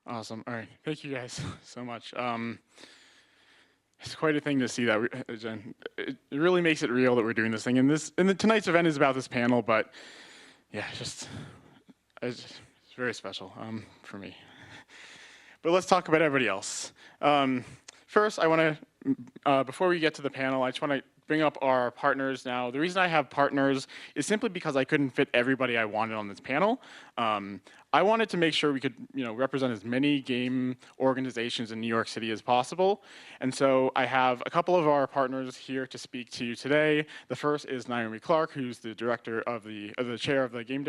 Awesome. All right. Thank you guys so much. It's quite a thing to see that. It really makes it real that we're doing this thing. And tonight's event is about this panel, but yeah, it's very special for me. But let's talk about everybody else. First, I want to, before we get to the panel, I just want to bring up our partners now. The reason I have partners is simply because I couldn't fit everybody I wanted on this panel. I wanted to make sure we could, represent as many game organizations in New York City as possible. And so I have a couple of our partners here to speak to you today. The first is Naomi Clark, who's the director of the chair of the Game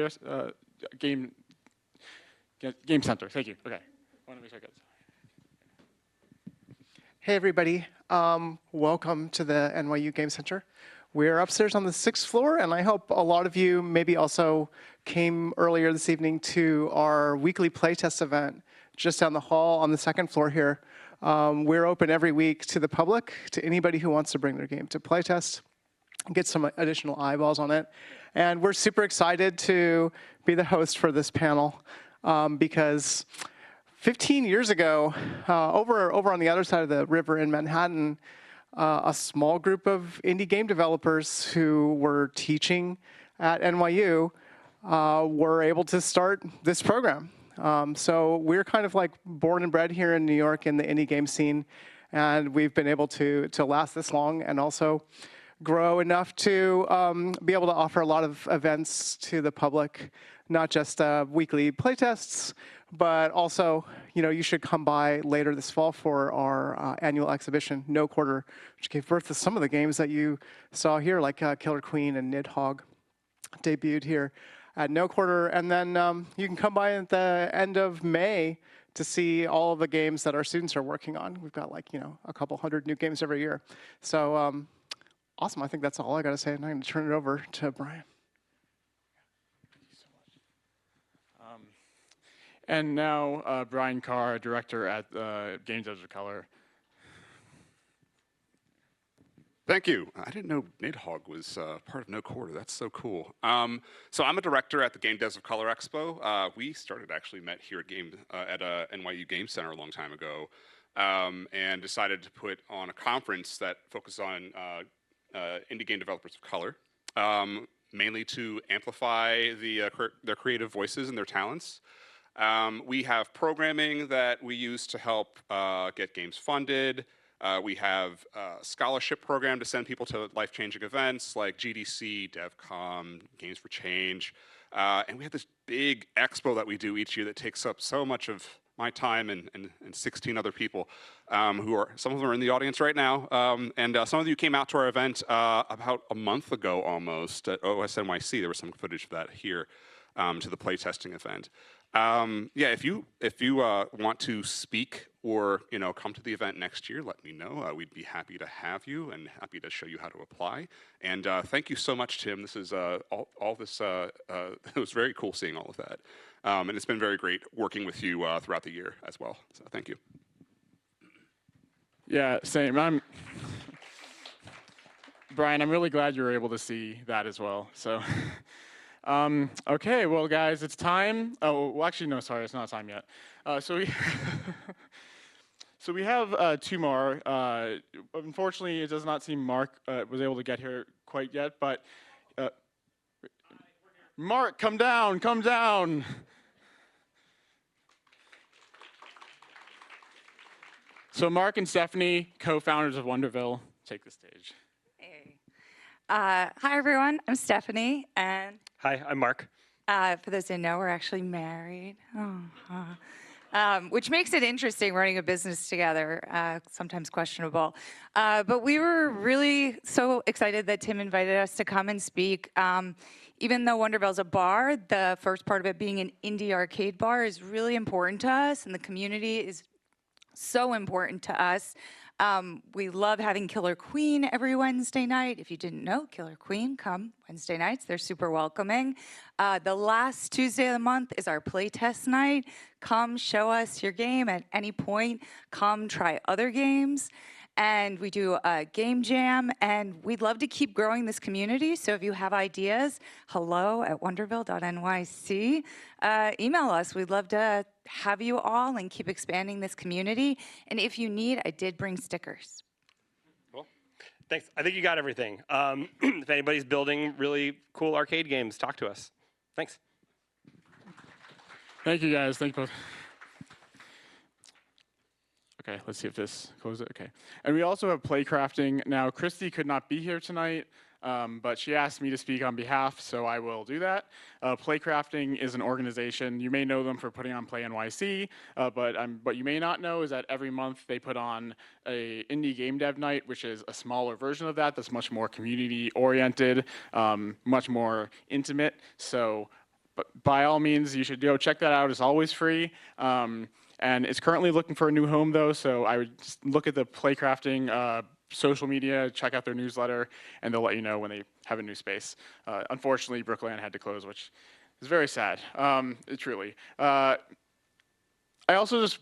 Center. Thank you. Okay. I want to make sure I got this. Hey everybody, welcome to the NYU Game Center. We're upstairs on the 6th floor, and I hope a lot of you maybe also came earlier this evening to our weekly playtest event just down the hall on the 2nd floor here. We're open every week to the public, to anybody who wants to bring their game to playtest, get some additional eyeballs on it. And we're super excited to be the host for this panel because 15 years ago, over on the other side of the river in Manhattan, a small group of indie game developers who were teaching at NYU were able to start this program. So we're kind of like born and bred here in New York in the indie game scene, and we've been able to last this long and also grow enough to be able to offer a lot of events to the public, not just weekly playtests, but also, you should come by later this fall for our annual exhibition, No Quarter, which gave birth to some of the games that you saw here, like Killer Queen and Nidhogg debuted here at No Quarter. And then you can come by at the end of May to see all of the games that our students are working on. We've got a couple hundred new games every year. So awesome. I think that's all I got to say. And I'm going to turn it over to Brian. And now, Brian Carr, director at Game Devs of Color. Thank you. I didn't know Nidhogg was part of No Quarter. That's so cool. So I'm a director at the Game Devs of Color Expo. We met here at NYU Game Center a long time ago, and decided to put on a conference that focused on indie game developers of color, mainly to amplify their creative voices and their talents. We have programming that we use to help get games funded. We have a scholarship program to send people to life-changing events like GDC, DevCom, Games for Change. And we have this big expo that we do each year that takes up so much of my time and 16 other people some of them are in the audience right now. And some of you came out to our event about a month ago almost at NYC. There was some footage of that here to the playtesting event. Yeah, if you want to speak or come to the event next year, let me know. We'd be happy to have you and happy to show you how to apply. And thank you so much, Tim. This is all this. It was very cool seeing all of that, and it's been very great working with you throughout the year as well. So thank you. Yeah, same. Brian, I'm really glad you were able to see that as well. So. Okay, well, guys, it's time. Oh, well, actually, no, sorry, it's not time yet. So we have two more. Unfortunately, it does not seem Mark was able to get here quite yet, but Mark, come down, come down. So Mark and Stephanie, co-founders of Wonderville, take the stage. Hey. Hi, everyone. I'm Stephanie, and hi, I'm Mark. For those who know, we're actually married, which makes it interesting running a business together, sometimes questionable. But we were really so excited that Tim invited us to come and speak. Even though Wonderville's a bar, the first part of it being an indie arcade bar is really important to us, and the community is so important to us. We love having Killer Queen every Wednesday night. If you didn't know, Killer Queen, come Wednesday nights. They're super welcoming. The last Tuesday of the month is our playtest night. Come show us your game at any point. Come try other games. and we do a game jam, and we'd love to keep growing this community. So if you have ideas, hello@wonderville.nyc. Email us. We'd love to have you all and keep expanding this community. And if you need, I did bring stickers. Cool. Thanks. I think you got everything. If anybody's building really cool arcade games, talk to us. Thanks. Thank you, guys. Thank you both. Okay, let's see if this closes it. Okay. And we also have Playcrafting. Now, Christy could not be here tonight, but she asked me to speak on behalf, so I will do that. Playcrafting is an organization. You may know them for putting on Play NYC, but what you may not know is that every month they put on a indie game dev night, which is a smaller version of that that's much more community-oriented, much more intimate. So but by all means, you should go check that out. It's always free. And it's currently looking for a new home, though, so I would just look at the Playcrafting social media, check out their newsletter, and they'll let you know when they have a new space. Unfortunately, Brookland had to close, which is very sad, truly. I also just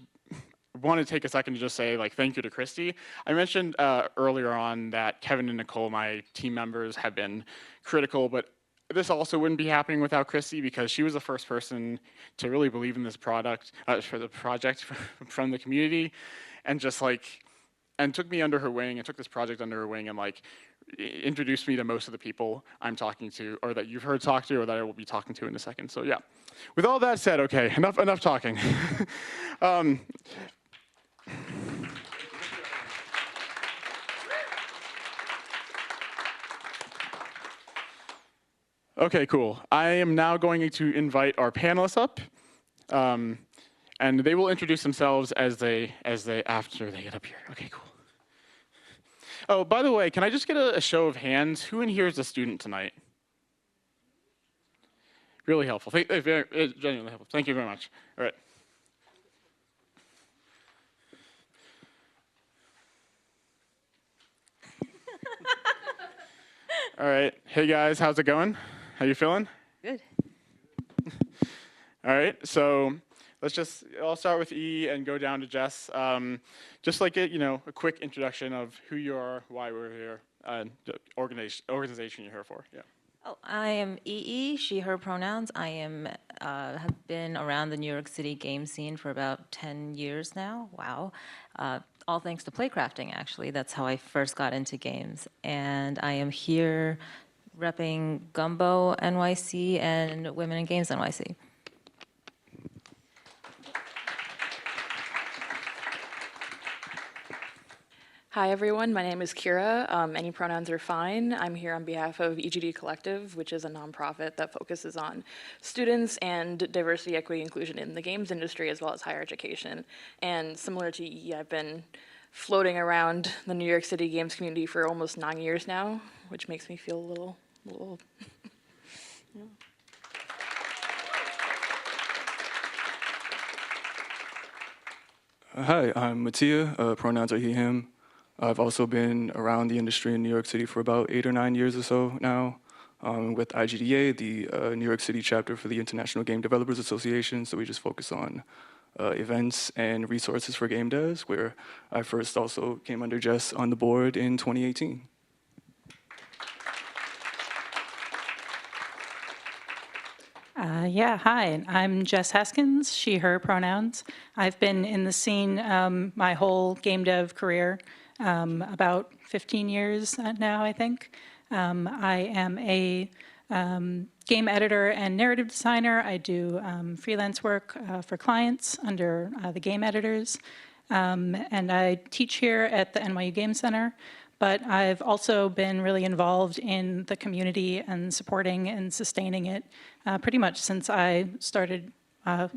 want to take a second to just say, like, thank you to Christy. I mentioned earlier on that Kevin and Nicole, my team members, have been critical, but this also wouldn't be happening without Christy because she was the first person to really believe in this product, for the project from the community, and just like, and took me under her wing and took this project under her wing and like introduced me to most of the people I'm talking to, or that you've heard talk to, or that I will be talking to in a second. So yeah, with all that said, okay, enough talking. Okay, cool. I am now going to invite our panelists up, and they will introduce themselves after they get up here. Okay, cool. Oh, by the way, can I just get a show of hands? Who in here is a student tonight? Really helpful. Genuinely helpful. Thank you very much. All right. All right. Hey guys, how's it going? How you feeling? Good. All right, so I'll start with E and go down to Jess. Just like a quick introduction of who you are, why we're here, and the organization you're here for. Yeah. Oh, I am EE, she, her pronouns. I have been around the New York City game scene for about 10 years now. Wow. All thanks to Playcrafting, actually. That's how I first got into games. And I am here repping Gumbo NYC and Women in Games NYC. Hi everyone, my name is Kira. Any pronouns are fine. I'm here on behalf of EGD Collective, which is a nonprofit that focuses on students and diversity, equity, inclusion in the games industry as well as higher education. And similar to EE, I've been floating around the New York City games community for almost 9 years now, which makes me feel a little old. Yeah. Hi, I'm Mattia. Pronouns are he, him. I've also been around the industry in New York City for about 8 or 9 years or so now with IGDA, the New York City chapter for the International Game Developers Association. So we just focus on events and resources for game devs, where I first also came under Jess on the board in 2018. Hi, I'm Jess Haskins, she, her pronouns. I've been in the scene my whole game dev career, about 15 years now, I think. I am a game editor and narrative designer. I do freelance work for clients under the game editors. And I teach here at the NYU Game Center. But I've also been really involved in the community and supporting and sustaining it pretty much since I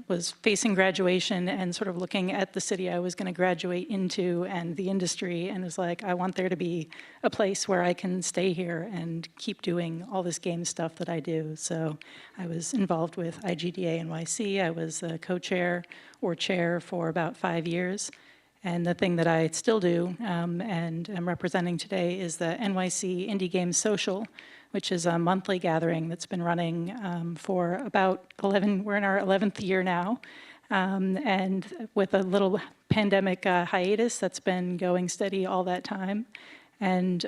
was facing graduation and sort of looking at the city I was going to graduate into and the industry, and was like, I want there to be a place where I can stay here and keep doing all this game stuff that I do. So I was involved with IGDA NYC. I was the co-chair or chair for about 5 years. And the thing that I still do and am representing today is the NYC Indie Games Social, which is a monthly gathering that's been running for about we're in our 11th year now. And with a little pandemic hiatus, that's been going steady all that time. And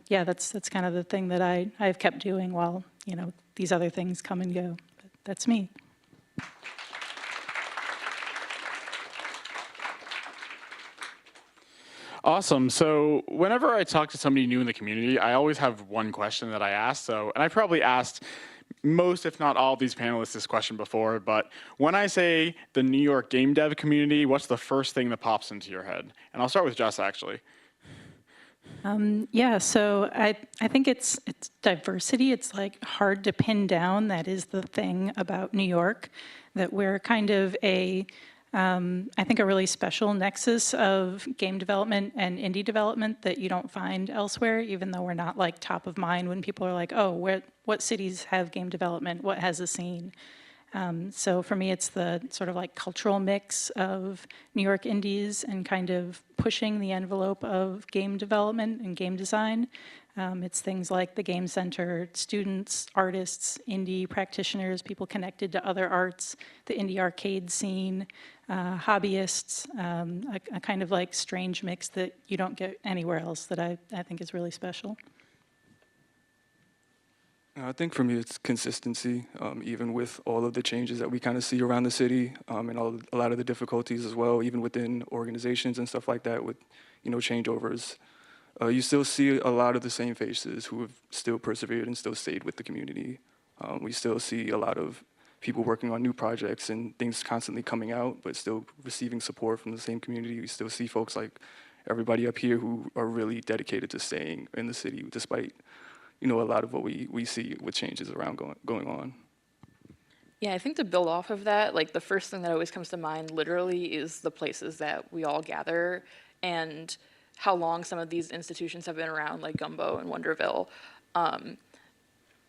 yeah, that's kind of the thing that I've kept doing while, these other things come and go. But that's me. Awesome. So whenever I talk to somebody new in the community, I always have one question that I ask. And I probably asked most, if not all, of these panelists this question before. But when I say the New York game dev community, what's the first thing that pops into your head? And I'll start with Jess, actually. Yeah, so I think it's diversity. It's like hard to pin down. That is the thing about New York, that we're kind of I think a really special nexus of game development and indie development that you don't find elsewhere, even though we're not like top of mind when people are like, oh, what cities have game development? What has a scene? So for me, it's the sort of like cultural mix of New York indies and kind of pushing the envelope of game development and game design. It's things like the Game Center, students, artists, indie practitioners, people connected to other arts, the indie arcade scene, hobbyists, a kind of like strange mix that you don't get anywhere else that I think is really special. I think for me it's consistency, even with all of the changes that we kind of see around the city, and a lot of the difficulties as well, even within organizations and stuff like that with, changeovers. You still see a lot of the same faces who have still persevered and still stayed with the community. We still see a lot of people working on new projects and things constantly coming out, but still receiving support from the same community. We still see folks like everybody up here who are really dedicated to staying in the city despite a lot of what we see with changes around going on. Yeah, I think to build off of that, like the first thing that always comes to mind literally is the places that we all gather and how long some of these institutions have been around, like Gumbo and Wonderville.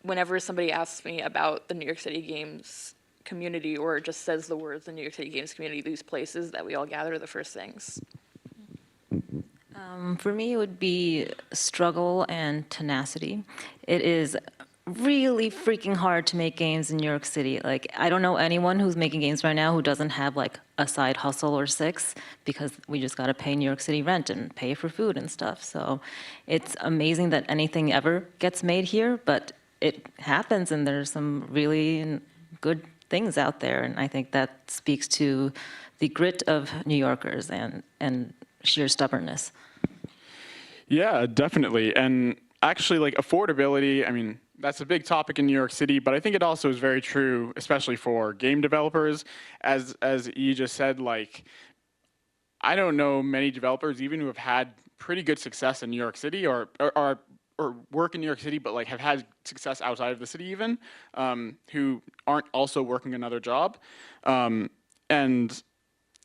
Whenever somebody asks me about the New York City Games community or just says the words the New York City Games community, these places that we all gather are the first things. For me, it would be struggle and tenacity. It is really freaking hard to make games in New York City. Like, I don't know anyone who's making games right now who doesn't have like a side hustle or six, because we just got to pay New York City rent and pay for food and stuff. So it's amazing that anything ever gets made here, but it happens, and there's some really good things out there. And I think that speaks to the grit of New Yorkers and sheer stubbornness. Yeah, definitely. And actually, like affordability, I mean, that's a big topic in New York City, but I think it also is very true, especially for game developers. As you just said, like, I don't know many developers even who have had pretty good success in New York City or work in New York City, but like have had success outside of the city even, who aren't also working another job. And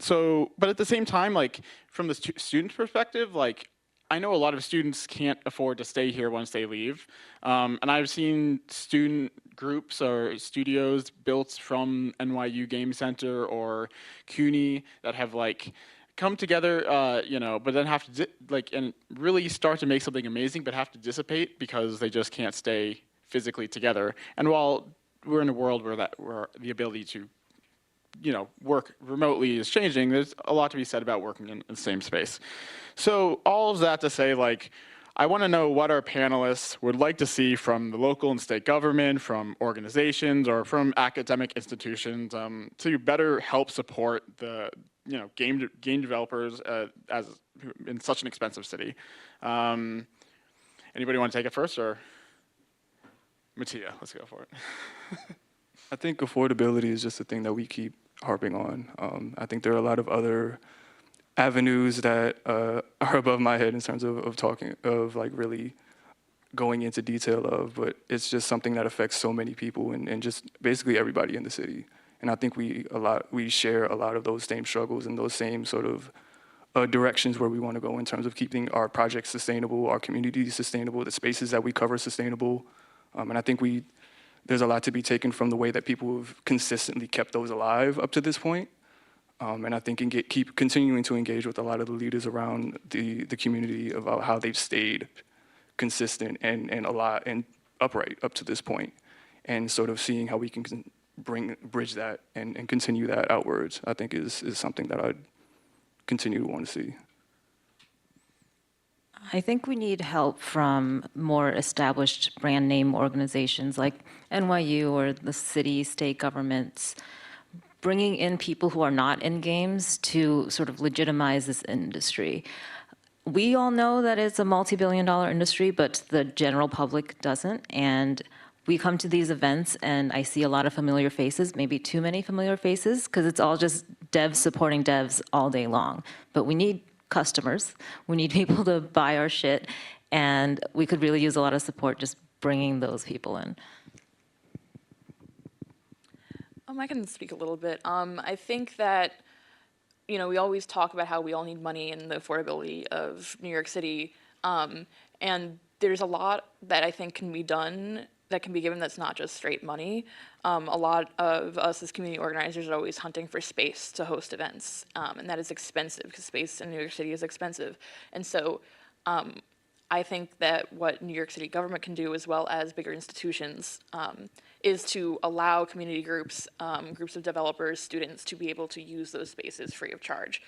so, but at the same time, like from the student's perspective, like I know a lot of students can't afford to stay here once they leave. And I've seen student groups or studios built from NYU Game Center or CUNY that have like come together, but then have to and really start to make something amazing, but have to dissipate because they just can't stay physically together. And while we're in a world where the ability to work remotely is changing, there's a lot to be said about working in the same space. So all of that to say, like, I want to know what our panelists would like to see from the local and state government, from organizations, or from academic institutions to better help support the game developers in such an expensive city. Anybody want to take it first, or Mattia? Let's go for it. I think affordability is just a thing that we keep harping on. I think there are a lot of other avenues that are above my head in terms of talking, of like really going into detail of, but it's just something that affects so many people and just basically everybody in the city. And I think we share a lot of those same struggles and those same sort of directions where we want to go in terms of keeping our projects sustainable, our communities sustainable, the spaces that we cover sustainable. And I think there's a lot to be taken from the way that people have consistently kept those alive up to this point. And I think keep continuing to engage with a lot of the leaders around the community about how they've stayed consistent and upright up to this point, and sort of seeing how we can bridge that and continue that outwards, I think is something that I'd continue to want to see. I think we need help from more established brand name organizations like NYU or the city, state governments, bringing in people who are not in games to sort of legitimize this industry. We all know that it's a multi-billion-dollar industry, but the general public doesn't. And we come to these events and I see a lot of familiar faces, maybe too many familiar faces, because it's all just devs supporting devs all day long. But we need customers. We need people to buy our shit. And we could really use a lot of support just bringing those people in. I can speak a little bit. I think that, you know, we always talk about how we all need money and the affordability of New York City. And there's a lot that I think can be done, that can be given that's not just straight money. A lot of us as community organizers are always hunting for space to host events. And that is expensive because space in New York City is expensive. And so I think that what New York City government can do, as well as bigger institutions, is to allow community groups, groups of developers, students to be able to use those spaces free of charge.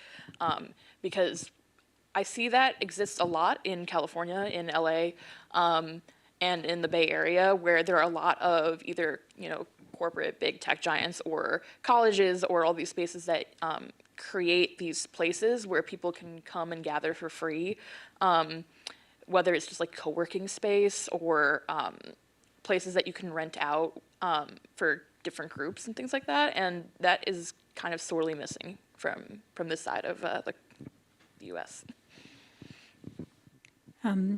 Because I see that exists a lot in California, in LA, and in the Bay Area, where there are a lot of either, you know, corporate big tech giants or colleges or all these spaces that create these places where people can come and gather for free. Whether it's just like co-working space or places that you can rent out for different groups and things like that, and that is kind of sorely missing from this side of the U.S.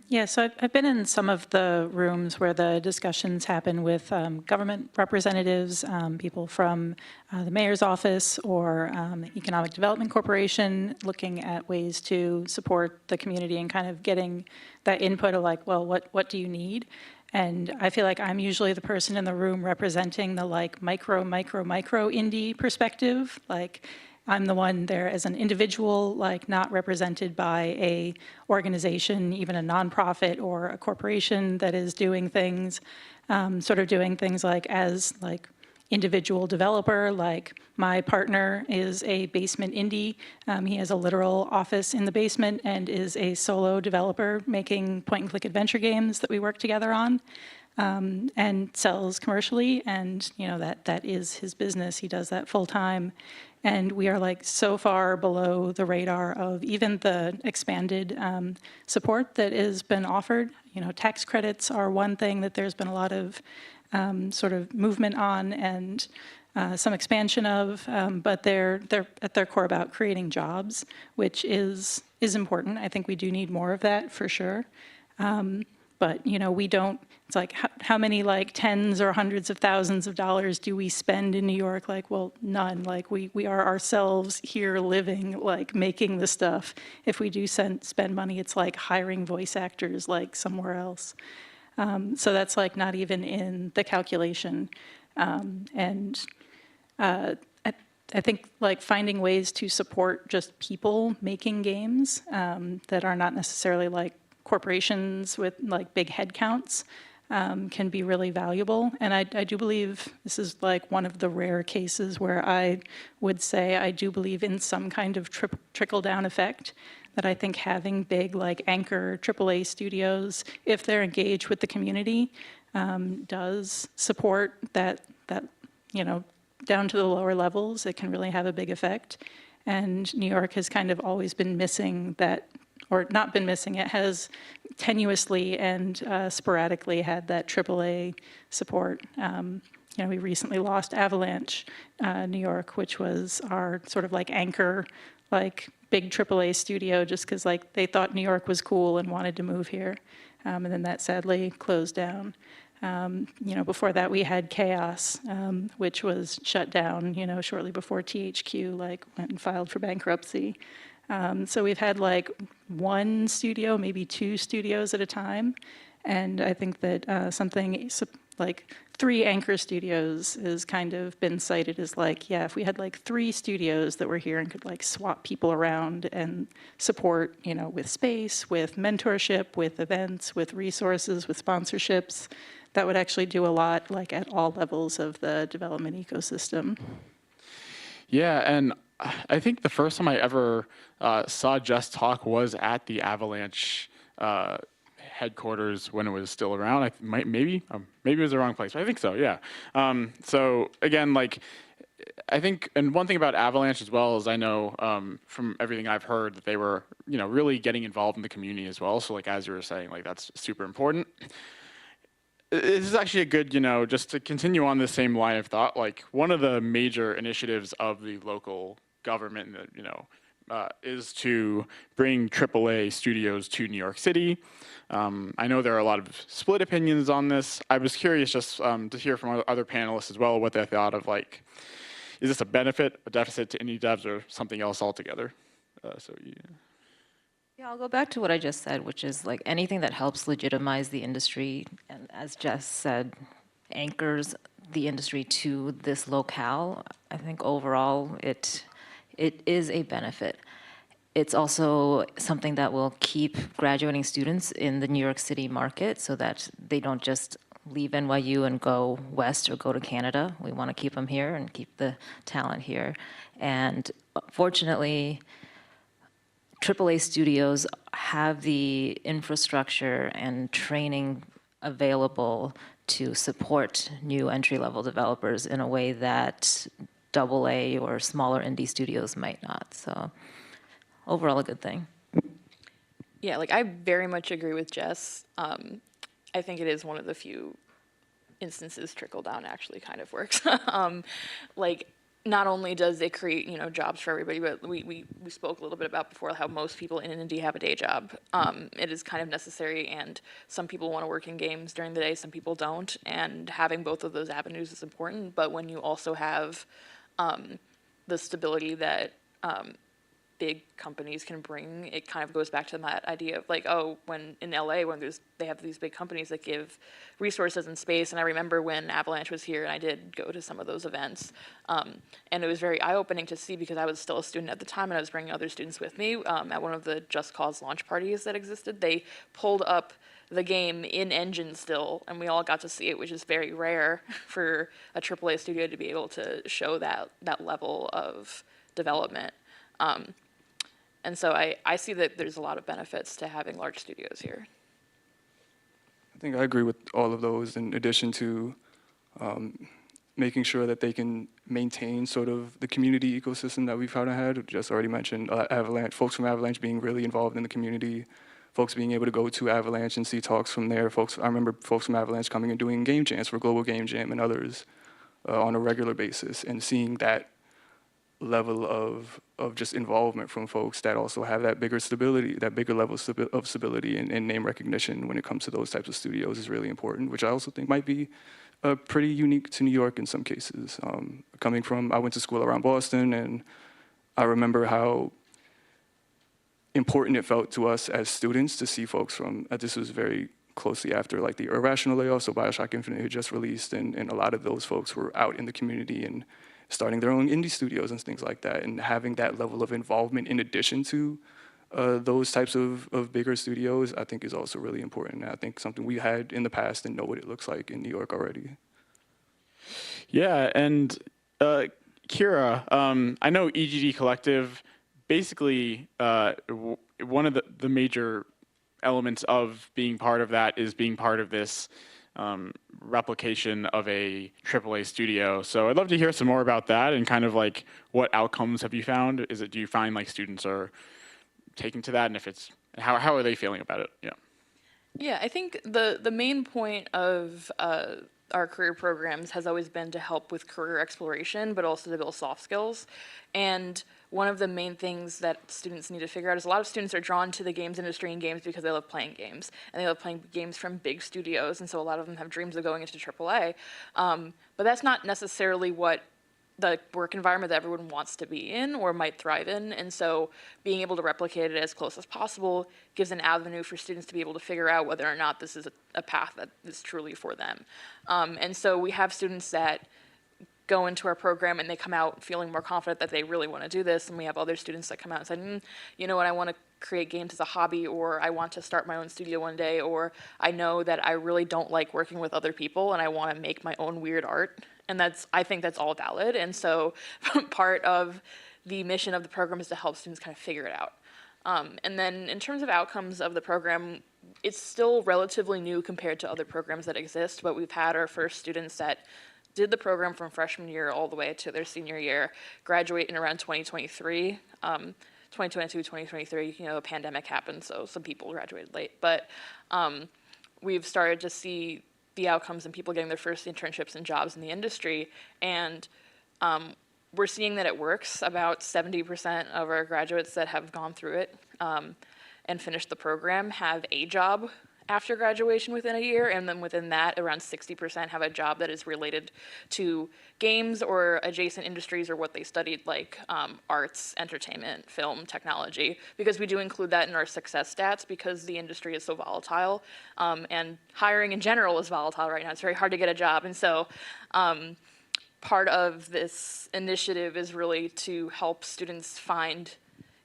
Yeah, so I've been in some of the rooms where the discussions happen with government representatives, people from the mayor's office or Economic Development Corporation, looking at ways to support the community and kind of getting that input of like, well, what do you need? And I feel like I'm usually the person in the room representing the like micro indie perspective. Like, I'm the one there as an individual, like not represented by a organization, even a nonprofit or a corporation that is doing things, sort of doing things like as like individual developer. Like my partner is a basement indie. He has a literal office in the basement and is a solo developer making point-and-click adventure games that we work together on. And sells commercially, and you know that is his business. He does that full time, and we are like so far below the radar of even the expanded support that has been offered. You know, tax credits are one thing that there's been a lot of sort of movement on and some expansion of, but they're at their core about creating jobs, which is important. I think we do need more of that for sure. But, you know, we don't, it's like, how many like tens or hundreds of thousands of dollars do we spend in New York? Like, well, none. Like, we are ourselves here living, like, making the stuff. If we do spend money, it's like hiring voice actors, like, somewhere else. So that's, like, not even in the calculation. I think, like, finding ways to support just people making games that are not necessarily, like, corporations with like big head counts can be really valuable. And I do believe this is like one of the rare cases where I would say I do believe in some kind of trickle-down effect, that I think having big like anchor AAA studios, if they're engaged with the community, does support that, you know, down to the lower levels. It can really have a big effect. And New York has kind of always been missing that, or not been missing, it has tenuously and sporadically had that AAA support. You know, we recently lost Avalanche, New York, which was our sort of like anchor, like big AAA studio, just because like they thought New York was cool and wanted to move here. And then that sadly closed down. You know, before that we had Chaos, which was shut down, you know, shortly before THQ like went and filed for bankruptcy. So we've had like one studio, maybe two studios at a time. And I think that something like 3 anchor studios is kind of been cited as like, yeah, if we had like 3 studios that were here and could like swap people around and support, you know, with space, with mentorship, with events, with resources, with sponsorships, that would actually do a lot, like at all levels of the development ecosystem. Yeah, and I think the first time I ever saw Just Talk was at the Avalanche headquarters when it was still around. Maybe it was the wrong place, but I think so. Yeah. So again, like I think, and one thing about Avalanche as well is I know from everything I've heard that they were, you know, really getting involved in the community as well. So like as you were saying, like that's super important. This is actually a good, you know, just to continue on the same line of thought, like one of the major initiatives of the local government, you know, is to bring AAA studios to New York City. I know there are a lot of split opinions on this. I was curious just to hear from other panelists as well what they thought of, like, is this a benefit, a deficit to indie devs, or something else altogether? Yeah, I'll go back to what I just said, which is like anything that helps legitimize the industry, and as Jess said, anchors the industry to this locale. I think overall it is a benefit. It's also something that will keep graduating students in the New York City market so that they don't just leave NYU and go west or go to Canada. We want to keep them here and keep the talent here. And fortunately, AAA studios have the infrastructure and training available to support new entry-level developers in a way that AA or smaller indie studios might not. So overall, a good thing. Yeah, like I very much agree with Jess. I think it is one of the few instances trickle down actually kind of works. Like not only does it create, you know, jobs for everybody, but we spoke a little bit about before how most people in indie have a day job. It is kind of necessary, and some people want to work in games during the day, some people don't, and having both of those avenues is important. But when you also have the stability that big companies can bring, it kind of goes back to that idea of like, oh, when in LA, when they have these big companies that give resources and space. And I remember when Avalanche was here, and I did go to some of those events, and it was very eye-opening to see, because I was still a student at the time and I was bringing other students with me. At one of the Just Cause launch parties that existed, they pulled up the game in engine still, and we all got to see it, which is very rare for a AAA studio to be able to show that level of development. And so I see that there's a lot of benefits to having large studios here. I think I agree with all of those, in addition to making sure that they can maintain sort of the community ecosystem that we've had. Just already mentioned Avalanche, folks from Avalanche being really involved in the community, folks being able to go to Avalanche and see talks from there. I remember folks from Avalanche coming and doing game jams for Global Game Jam and others on a regular basis, and seeing that level of just involvement from folks that also have that bigger stability, that bigger level of stability and name recognition when it comes to those types of studios is really important, which I also think might be pretty unique to New York in some cases. I went to school around Boston, and I remember how important it felt to us as students to see folks from, this was very closely after like the Irrational layoff, so BioShock Infinite had just released, and a lot of those folks were out in the community and starting their own indie studios and things like that, and having that level of involvement in addition to those types of bigger studios, I think is also really important. And I think something we had in the past and know what it looks like in New York already. Yeah, and Kira, I know EGD Collective, basically one of the major elements of being part of that is being part of this replication of a AAA studio. So I'd love to hear some more about that, and kind of like what outcomes have you found? Do you find like students are taking to that, and if it's, how are they feeling about it? Yeah. Yeah, I think the main point of our career programs has always been to help with career exploration, but also to build soft skills. And one of the main things that students need to figure out is a lot of students are drawn to the games industry and games because they love playing games, and they love playing games from big studios, and so a lot of them have dreams of going into AAA. But that's not necessarily what the work environment that everyone wants to be in or might thrive in. And so being able to replicate it as close as possible gives an avenue for students to be able to figure out whether or not this is a path that is truly for them. And so we have students that go into our program and they come out feeling more confident that they really want to do this. And we have other students that come out and say, you know what, I want to create games as a hobby, or I want to start my own studio one day, or I know that I really don't like working with other people and I want to make my own weird art. And I think that's all valid. And so part of the mission of the program is to help students kind of figure it out. And then in terms of outcomes of the program, it's still relatively new compared to other programs that exist, but we've had our first students that did the program from freshman year all the way to their senior year graduate in around 2023. 2022, 2023, a pandemic happened, so some people graduated late. But we've started to see the outcomes and people getting their first internships and jobs in the industry. And we're seeing that it works. About 70% of our graduates that have gone through it and finished the program have a job after graduation within a year, and then within that, around 60% have a job that is related to games or adjacent industries or what they studied, like arts, entertainment, film, technology, because we do include that in our success stats because the industry is so volatile, and hiring in general is volatile right now. It's very hard to get a job, and so part of this initiative is really to help students find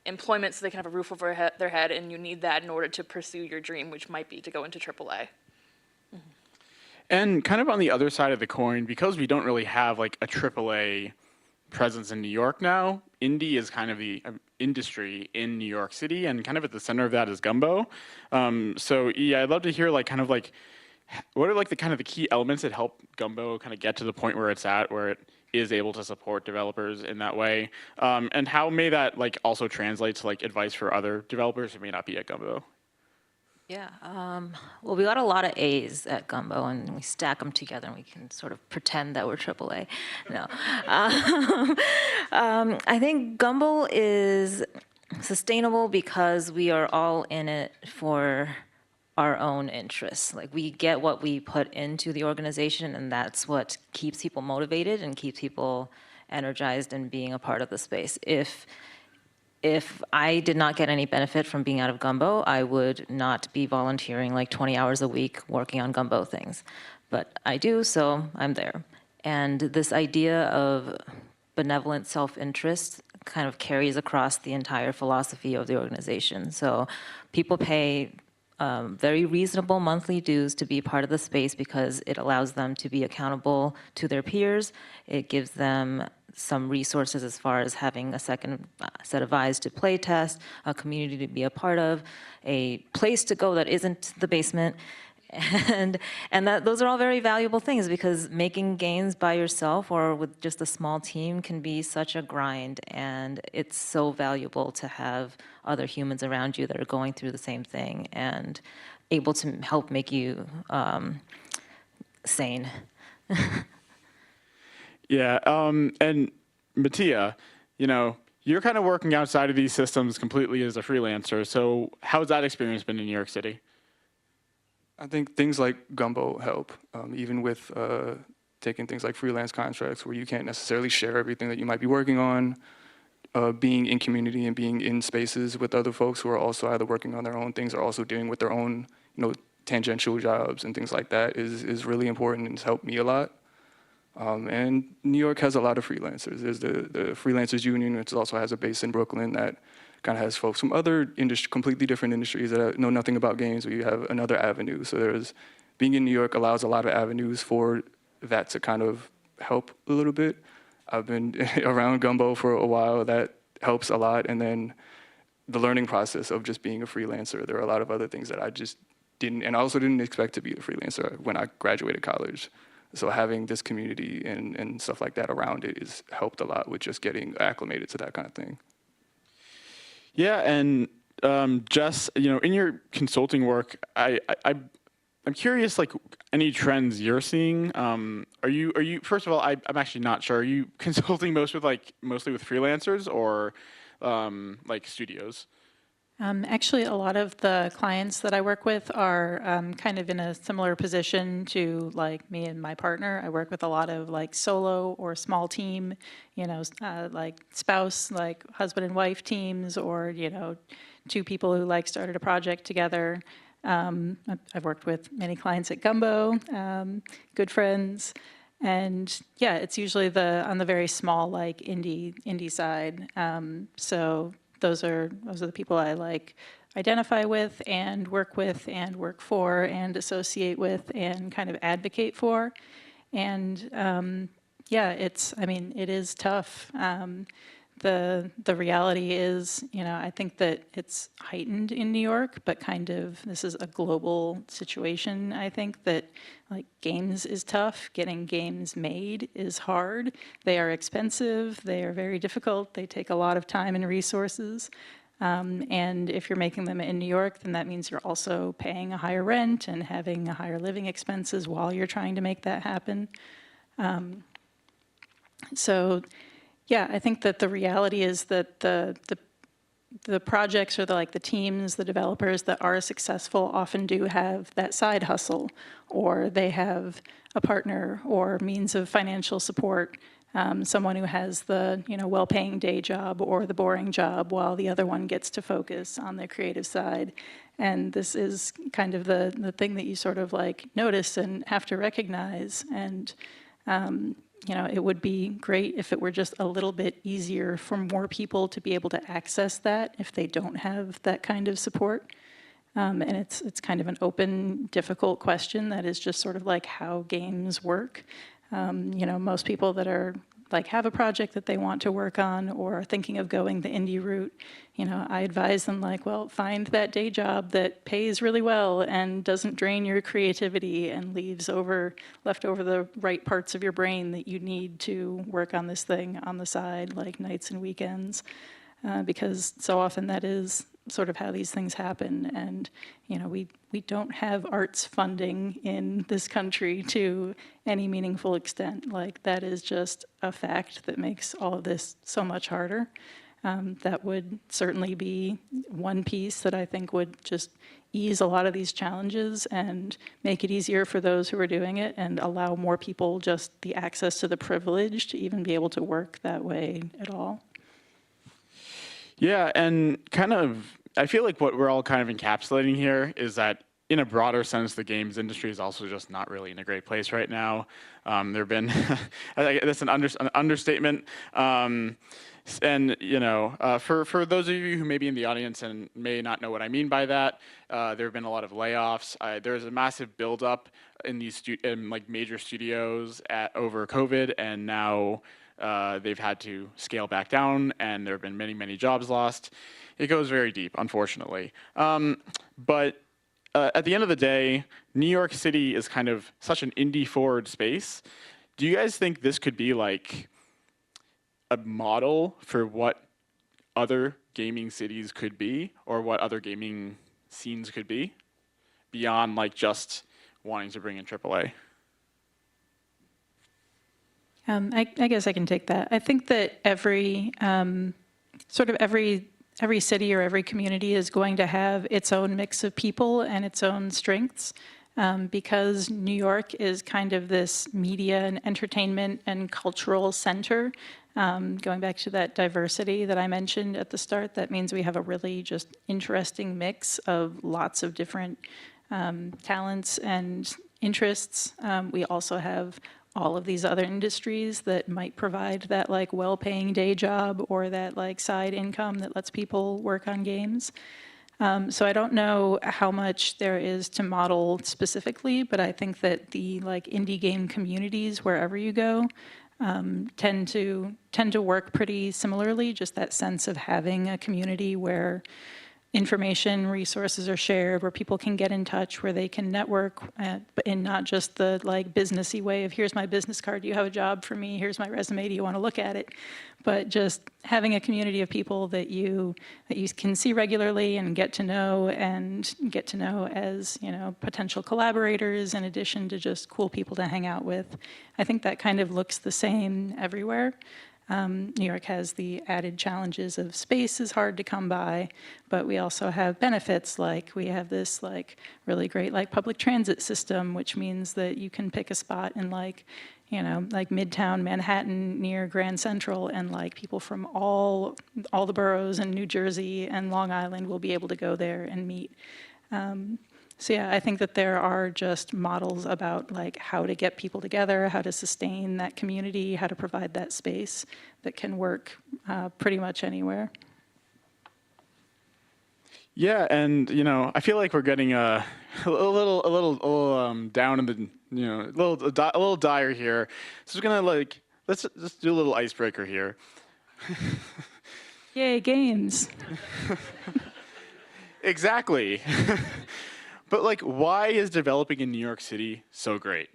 employment so they can have a roof over their head, and you need that in order to pursue your dream, which might be to go into AAA. And kind of on the other side of the coin, because we don't really have like a AAA presence in New York now, indie is kind of the industry in New York City, and kind of at the center of that is Gumbo. So yeah, I'd love to hear what are like the kind of the key elements that help Gumbo kind of get to the point where it's at, where it is able to support developers in that way, and how may that also translate to advice for other developers who may not be at Gumbo? Yeah, well, we got a lot of A's at Gumbo, and we stack them together, and we can sort of pretend that we're AAA. No, I think Gumbo is sustainable because we are all in it for our own interests. We get what we put into the organization, and that's what keeps people motivated and keeps people energized and being a part of the space. If I did not get any benefit from being out of Gumbo, I would not be volunteering 20 hours a week working on Gumbo things. But I do, so I'm there. And this idea of benevolent self-interest kind of carries across the entire philosophy of the organization. So people pay very reasonable monthly dues to be part of the space because it allows them to be accountable to their peers. It gives them some resources as far as having a second set of eyes to play test, a community to be a part of, a place to go that isn't the basement. And those are all very valuable things because making games by yourself or with just a small team can be such a grind, and it's so valuable to have other humans around you that are going through the same thing and able to help make you sane. Yeah, and Mattia, you're kind of working outside of these systems completely as a freelancer, so how's that experience been in New York City? I think things like Gumbo help, even with taking things like freelance contracts where you can't necessarily share everything that you might be working on, being in community and being in spaces with other folks who are also either working on their own things or also dealing with their own, tangential jobs and things like that is really important and has helped me a lot. And New York has a lot of freelancers. There's the Freelancers Union, which also has a base in Brooklyn that kind of has folks from other completely different industries that know nothing about games, where you have another avenue. So being in New York allows a lot of avenues for that to kind of help a little bit. I've been around Gumbo for a while. That helps a lot. And then the learning process of just being a freelancer. There are a lot of other things that I just didn't, and I also didn't expect to be a freelancer when I graduated college. So having this community and stuff like that around it has helped a lot with just getting acclimated to that kind of thing. Yeah, and Jess, in your consulting work, I'm curious, any trends you're seeing. Are you? First of all, I'm actually not sure. Are you consulting mostly with freelancers or studios? Actually, a lot of the clients that I work with are kind of in a similar position to like me and my partner. I work with a lot of like solo or small team, like spouse, like husband and wife teams, or, two people who like started a project together. I've worked with many clients at Gumbo, good friends. And yeah, it's usually on the very small, like indie side. So those are the people I like identify with and work for and associate with and kind of advocate for. And yeah, it is tough. The reality is, I think that it's heightened in New York, but kind of this is a global situation. I think that like games is tough. Getting games made is hard. They are expensive. They are very difficult. They take a lot of time and resources. And if you're making them in New York, then that means you're also paying a higher rent and having a higher living expenses while you're trying to make that happen. So yeah, I think that the reality is that the projects or the teams, the developers that are successful often do have that side hustle, or they have a partner or means of financial support, someone who has the well-paying day job or the boring job while the other one gets to focus on the creative side. And this is kind of the thing that you sort of like notice and have to recognize. And it would be great if it were just a little bit easier for more people to be able to access that if they don't have that kind of support. And it's kind of an open, difficult question that is just sort of like how games work. Most people that are have a project that they want to work on or are thinking of going the indie route, I advise them find that day job that pays really well and doesn't drain your creativity and left over the right parts of your brain that you need to work on this thing on the side, like nights and weekends, because so often that is sort of how these things happen. And, we don't have arts funding in this country to any meaningful extent. That is just a fact that makes all of this so much harder. That would certainly be one piece that I think would just ease a lot of these challenges and make it easier for those who are doing it and allow more people just the access to the privilege to even be able to work that way at all. Yeah, and I feel like what we're all kind of encapsulating here is that in a broader sense, the games industry is also just not really in a great place right now. There have been, that's an understatement. And, for those of you who may be in the audience and may not know what I mean by that, there have been a lot of layoffs. There's a massive buildup in these major studios over COVID, and now they've had to scale back down, and there have been many, many jobs lost. It goes very deep, unfortunately. But at the end of the day, New York City is kind of such an indie-forward space. Do you guys think this could be like a model for what other gaming cities could be, or what other gaming scenes could be, beyond just wanting to bring in AAA? I guess I can take that. I think that every city or every community is going to have its own mix of people and its own strengths. Because New York is kind of this media and entertainment and cultural center. Going back to that diversity that I mentioned at the start, that means we have a really just interesting mix of lots of different talents and interests. We also have all of these other industries that might provide that well-paying day job or that side income that lets people work on games. So I don't know how much there is to model specifically, but I think that the indie game communities wherever you go tend to work pretty similarly. Just that sense of having a community where information, resources are shared, where people can get in touch, where they can network, but in not just the businessy way of here's my business card, do you have a job for me, here's my resume, do you want to look at it, but just having a community of people that you can see regularly and get to know as potential collaborators in addition to just cool people to hang out with. I think that kind of looks the same everywhere. New York has the added challenges of space is hard to come by, but we also have benefits, like we have this like really great like public transit system, which means that you can pick a spot in like, you know, like Midtown Manhattan near Grand Central, and like people from all the boroughs in New Jersey and Long Island will be able to go there and meet. So yeah, I think that there are just models about like how to get people together, how to sustain that community, how to provide that space that can work pretty much anywhere. Yeah, and you know, I feel like we're getting a little down in the, you know, a little dire here. So we're gonna like let's just do a little icebreaker here. Yay, games. Exactly. But like, why is developing in New York City so great?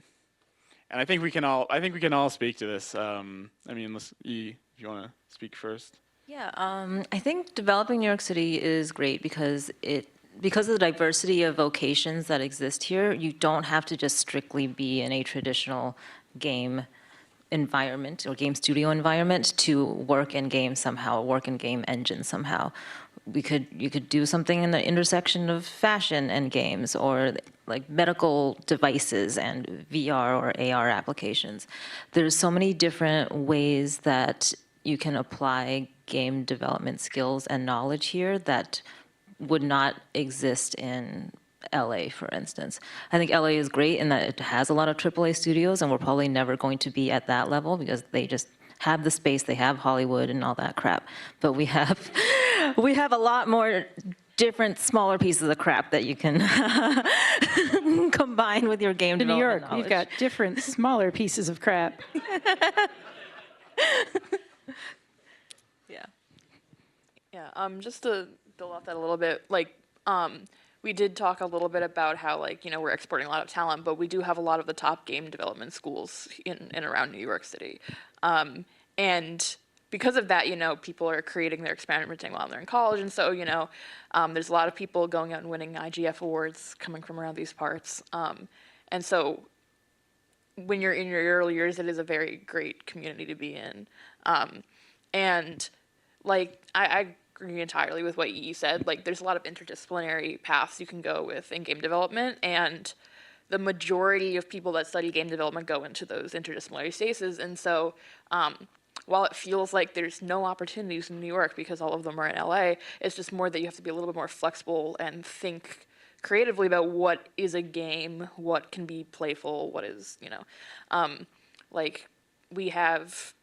And I think we can all speak to this. I mean, unless if you want to speak first. Yeah, I think developing New York City is great because of the diversity of vocations that exist here. You don't have to just strictly be in a traditional game environment or game studio environment to work in games somehow, work in game engines somehow. You could do something in the intersection of fashion and games, or like medical devices and VR or AR applications. There's so many different ways that you can apply game development skills and knowledge here that would not exist in LA, for instance. I think LA is great in that it has a lot of AAA studios, and we're probably never going to be at that level because they just have the space, they have Hollywood and all that crap. But we have a lot more different smaller pieces of crap that you can combine with your game In New development York, knowledge. we've got different smaller pieces of crap. Yeah. Yeah, just to build off that a little bit, like, we did talk a little bit about how, like, you know, we're exporting a lot of talent, but we do have a lot of the top game development schools in and around New York City. And because of that, you know, people are creating, they're experimenting while they're in college, and so, you know, there's a lot of people going out and winning IGF awards coming from around these parts. And so when you're in your early years, it is a very great community to be in. And, like, I agree entirely with what Yi said. Like, there's a lot of interdisciplinary paths you can go with in game development, and the majority of people that study game development go into those interdisciplinary spaces. And so while it feels like there's no opportunities in New York because all of them are in LA, it's just more that you have to be a little bit more flexible and think creatively about what is a game, what can be playful, what is, you know, like, we have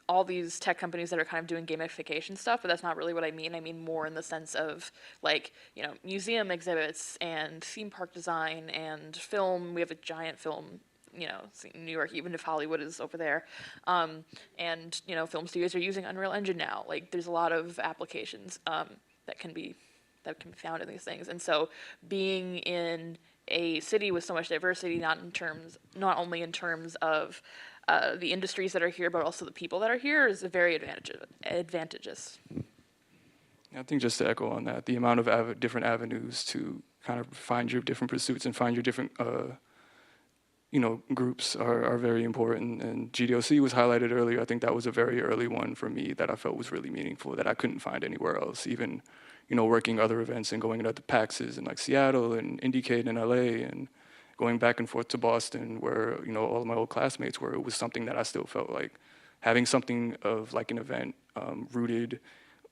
all these tech companies that are kind of doing gamification stuff, but that's not really what I mean. I mean more in the sense of, like, you know, museum exhibits and theme park design and film. We have a giant film, you know, in New York, even if Hollywood is over there. And, you know, film studios are using Unreal Engine now. Like, there's a lot of applications that can be found in these things. And so being in a city with so much diversity, not only in terms of the industries that are here, but also the people that are here, is very advantageous. I think just to echo on that, the amount of different avenues to kind of find your different pursuits and find your different, you know, groups are very important. And GDOC was highlighted earlier. I think that was a very early one for me that I felt was really meaningful, that I couldn't find anywhere else. Even, you know, working other events and going to other PAXs in like Seattle and IndieCade in LA and going back and forth to Boston, where, you know, all of my old classmates were. It was something that I still felt like having something of like an event rooted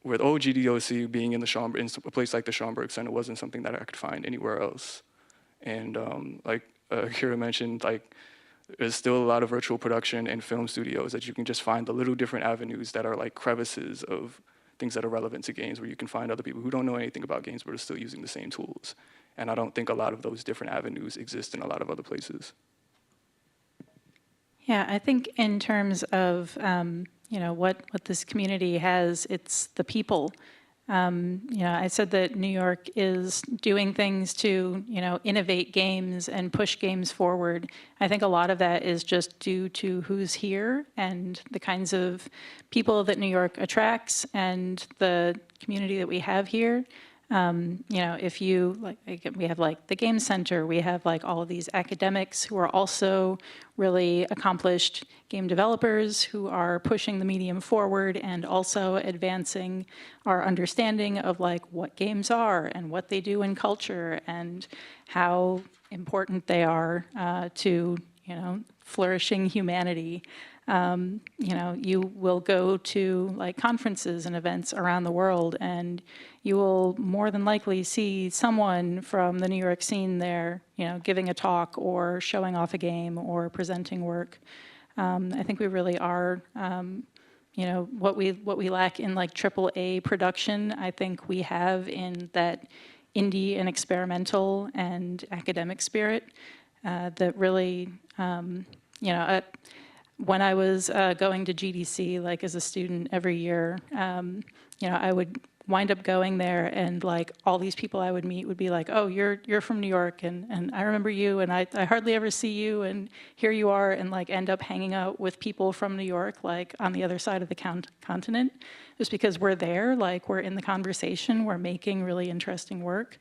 with GDOC being in a place like the Schomburg Center wasn't something that I could find anywhere else. And like Kira mentioned, like, there's still a lot of virtual production and film studios that you can just find the little different avenues that are like crevices of things that are relevant to games, where you can find other people who don't know anything about games but are still using the same tools. And I don't think a lot of those different avenues exist in a lot of other places. Yeah, I think in terms of, you know, what this community has, it's the people. You know, I said that New York is doing things to, you know, innovate games and push games forward. I think a lot of that is just due to who's here and the kinds of people that New York attracts and the community that we have here. If you, we have like the Game Center, we have like all of these academics who are also really accomplished game developers who are pushing the medium forward and also advancing our understanding of like what games are and what they do in culture and how important they are to, flourishing humanity. You will go to like conferences and events around the world, and you will more than likely see someone from the New York scene there, giving a talk or showing off a game or presenting work. I think we really are, what we lack in like AAA production, I think we have in that indie and experimental and academic spirit that really, when I was going to GDC, like as a student every year, I would wind up going there, and like all these people I would meet would be like, "Oh, you're from New York, and I remember you, and I hardly ever see you, and here you are," and like end up hanging out with people from New York, like on the other side of the continent, just because we're there, like we're in the conversation, we're making really interesting work.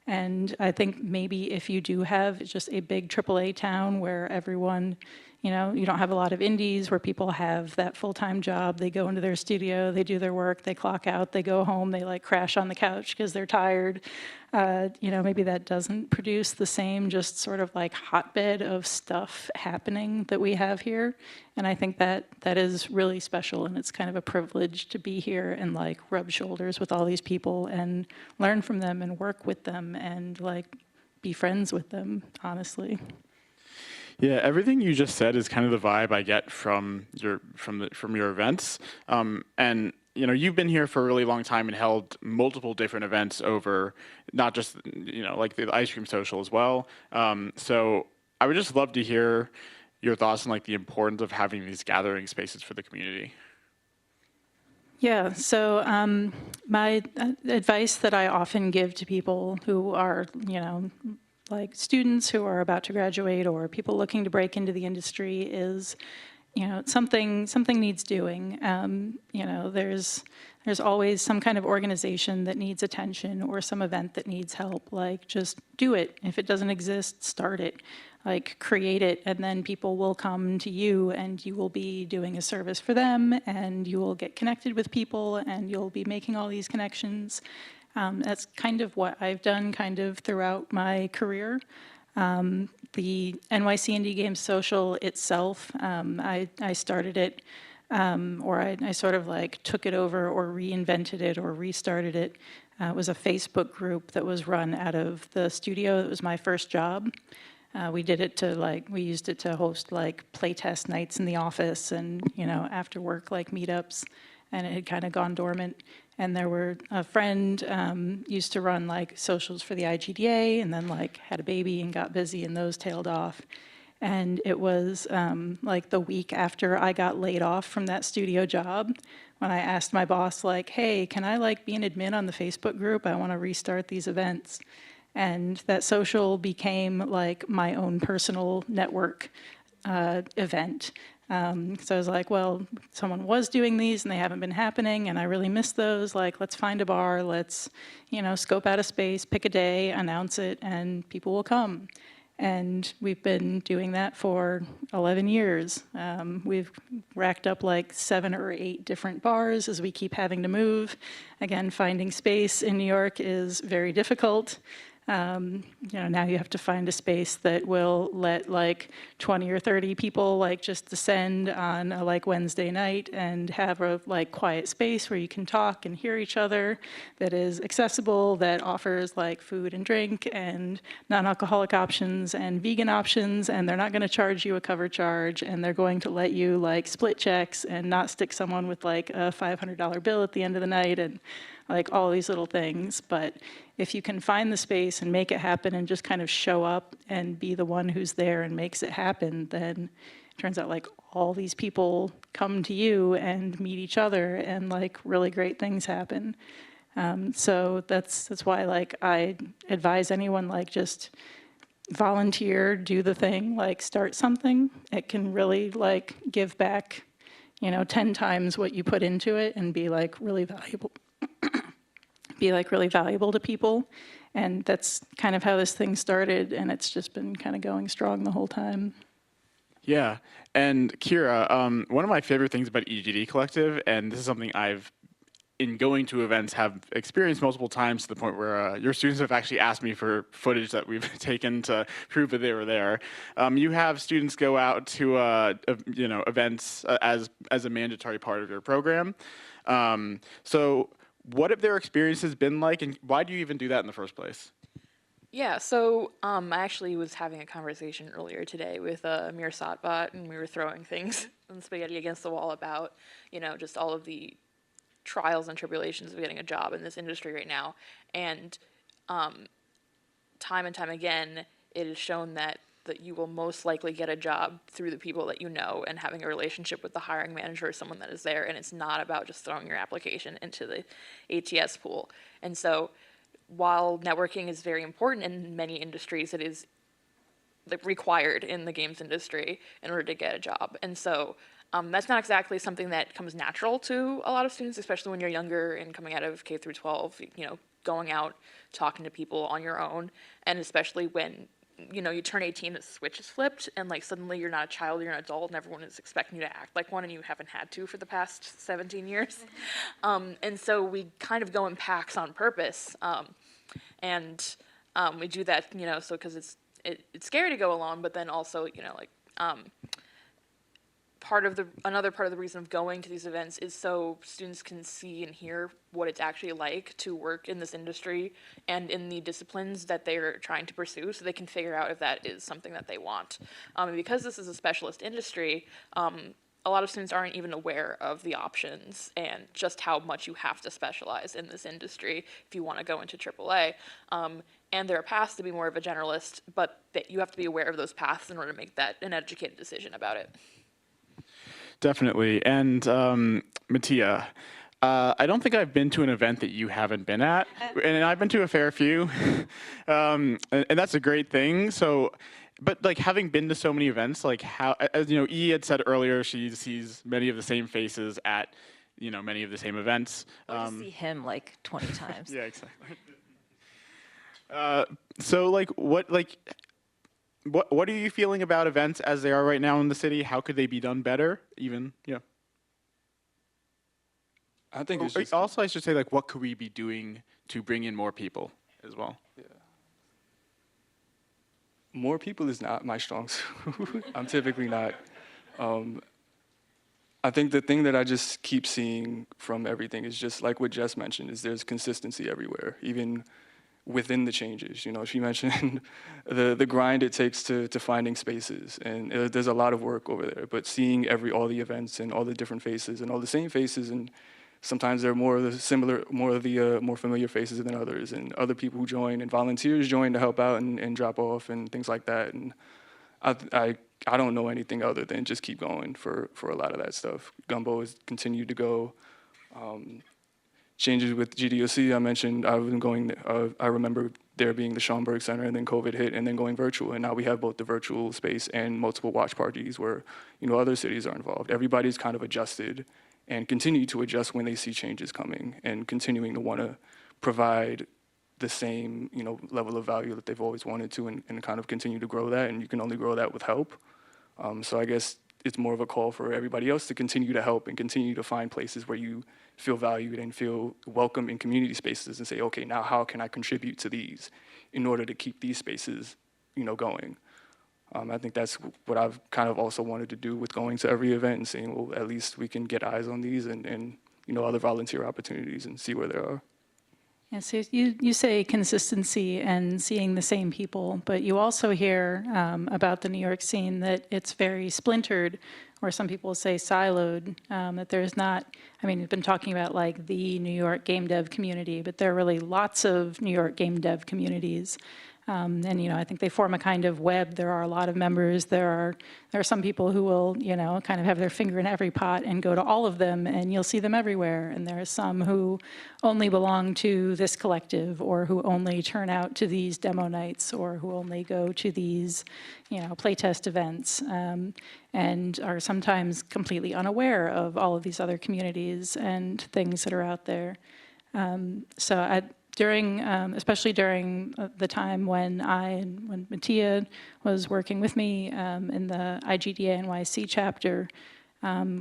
And I think maybe if you do have just a big AAA town where everyone, you don't have a lot of indies where people have that full-time job, they go into their studio, they do their work, they clock out, they go home, they like crash on the couch because they're tired. Maybe that doesn't produce the same just sort of like hotbed of stuff happening that we have here. And I think that is really special, and it's kind of a privilege to be here and like rub shoulders with all these people and learn from them and work with them and like be friends with them, honestly. Yeah, everything you just said is kind of the vibe I get from your events. And you've been here for a really long time and held multiple different events over, not just like the ice cream social as well. So I would just love to hear your thoughts on like the importance of having these gathering spaces for the community. Yeah, so my advice that I often give to people who are, like students who are about to graduate or people looking to break into the industry is, something needs doing. There's always some kind of organization that needs attention or some event that needs help. Like, just do it. If it doesn't exist, start it. Like, create it, and then people will come to you, and you will be doing a service for them, and you will get connected with people, and you'll be making all these connections. That's kind of what I've done kind of throughout my career. The NYC Indie Games Social itself, I started it, or I sort of like took it over or reinvented it or restarted it. It was a Facebook group that was run out of the studio. It was my first job. We did it to we used it to host like playtest nights in the office and, after work like meetups, and it had kind of gone dormant. And there were a friend used to run like socials for the IGDA, and then like had a baby and got busy, and those tailed off. And it was like the week after I got laid off from that studio job when I asked my boss like, "Hey, can I like be an admin on the Facebook group? I want to restart these events." And that social became like my own personal network event. So I was like, well, someone was doing these and they haven't been happening, and I really miss those. Like, let's find a bar, let's, scope out a space, pick a day, announce it, and people will come. And we've been doing that for 11 years. We've racked up like 7 or 8 different bars as we keep having to move. Again, finding space in New York is very difficult. Now you have to find a space that will let like 20 or 30 people like just descend on a like Wednesday night and have a like quiet space where you can talk and hear each other, that is accessible, that offers like food and drink and non-alcoholic options and vegan options, and they're not going to charge you a cover charge, and they're going to let you like split checks and not stick someone with like a $500 bill at the end of the night, and like all these little things. But if you can find the space and make it happen and just kind of show up and be the one who's there and makes it happen, then it turns out like all these people come to you and meet each other, and like really great things happen. So that's why like I advise anyone, like just volunteer, do the thing, like start something. It can really like give back, 10 times what you put into it and be like really valuable. be like really valuable to people. And that's kind of how this thing started, and it's just been kind of going strong the whole time. Yeah, and Kira, one of my favorite things about EGD Collective, and this is something I've, in going to events, have experienced multiple times to the point where your students have actually asked me for footage that we've taken to prove that they were there. You have students go out to events as a mandatory part of your program. So what have their experiences been like, and why do you even do that in the first place? Yeah, so I actually was having a conversation earlier today with Amir Satbot, and we were throwing things and spaghetti against the wall about, just all of the trials and tribulations of getting a job in this industry right now. And time and time again, it is shown that you will most likely get a job through the people that you know and having a relationship with the hiring manager or someone that is there. And it's not about just throwing your application into the ATS pool. And so while networking is very important in many industries, it is required in the games industry in order to get a job. And so that's not exactly something that comes natural to a lot of students, especially when you're younger and coming out of K through 12, going out, talking to people on your own, and especially when you turn 18, the switch is flipped, and suddenly you're not a child, you're an adult, and everyone is expecting you to act like one, and you haven't had to for the past 17 years. And so we kind of go in packs on purpose, and we do that, so because it's scary to go alone, but then also, another part of the reason of going to these events is so students can see and hear what it's actually like to work in this industry and in the disciplines that they're trying to pursue, so they can figure out if that is something that they want. And because this is a specialist industry, a lot of students aren't even aware of the options and just how much you have to specialize in this industry if you want to go into AAA. And there are paths to be more of a generalist, but that you have to be aware of those paths in order to make that an educated decision about it. Definitely. And Mattia, I don't think I've been to an event that you haven't been at, and I've been to a fair few, and that's a great thing. So, but having been to so many events, how, as E had said earlier, she sees many of the same faces at many of the same events. Or to see him 20 times. Yeah, exactly. So what are you feeling about events as they are right now in the city? How could they be done better? Even, yeah. I think it's just, also, I should say, what could we be doing to bring in more people as well? yeah. More people is not my strong suit. I'm typically not. I think the thing that I just keep seeing from everything is just like what Jess mentioned, is there's consistency everywhere, even within the changes. She mentioned the grind it takes to finding spaces, and there's a lot of work over there, but seeing all the events and all the different faces and all the same faces, and sometimes they're more of the more familiar faces than others, and other people who join and volunteers join to help out and drop off and things like that. And I don't know anything other than just keep going for a lot of that stuff. Gumbo has continued to go. Changes with GDOC, I mentioned, I've been going, I remember there being the Schomburg Center, and then COVID hit, and then going virtual. And now we have both the virtual space and multiple watch parties where, other cities are involved. Everybody's kind of adjusted and continue to adjust when they see changes coming, and continuing to want to provide the same, level of value that they've always wanted to, and kind of continue to grow that. And you can only grow that with help. So I guess it's more of a call for everybody else to continue to help and continue to find places where you feel valued and feel welcome in community spaces, and say, okay, now how can I contribute to these in order to keep these spaces, going? I think that's what I've kind of also wanted to do with going to every event and saying, well, at least we can get eyes on these and other volunteer opportunities and see where they are. Yeah, so you say consistency and seeing the same people, but you also hear about the New York scene that it's very splintered, or some people say siloed, that there's not, you've been talking about the New York game dev community, but there are really lots of New York game dev communities. And I think they form a kind of web. There are a lot of members. There are some people who will, kind of have their finger in every pot and go to all of them, and you'll see them everywhere. And there are some who only belong to this collective, or who only turn out to these demo nights, or who only go to these, playtest events, and are sometimes completely unaware of all of these other communities and things that are out there. Especially during the time when Mattia was working with me in the IGDA NYC chapter,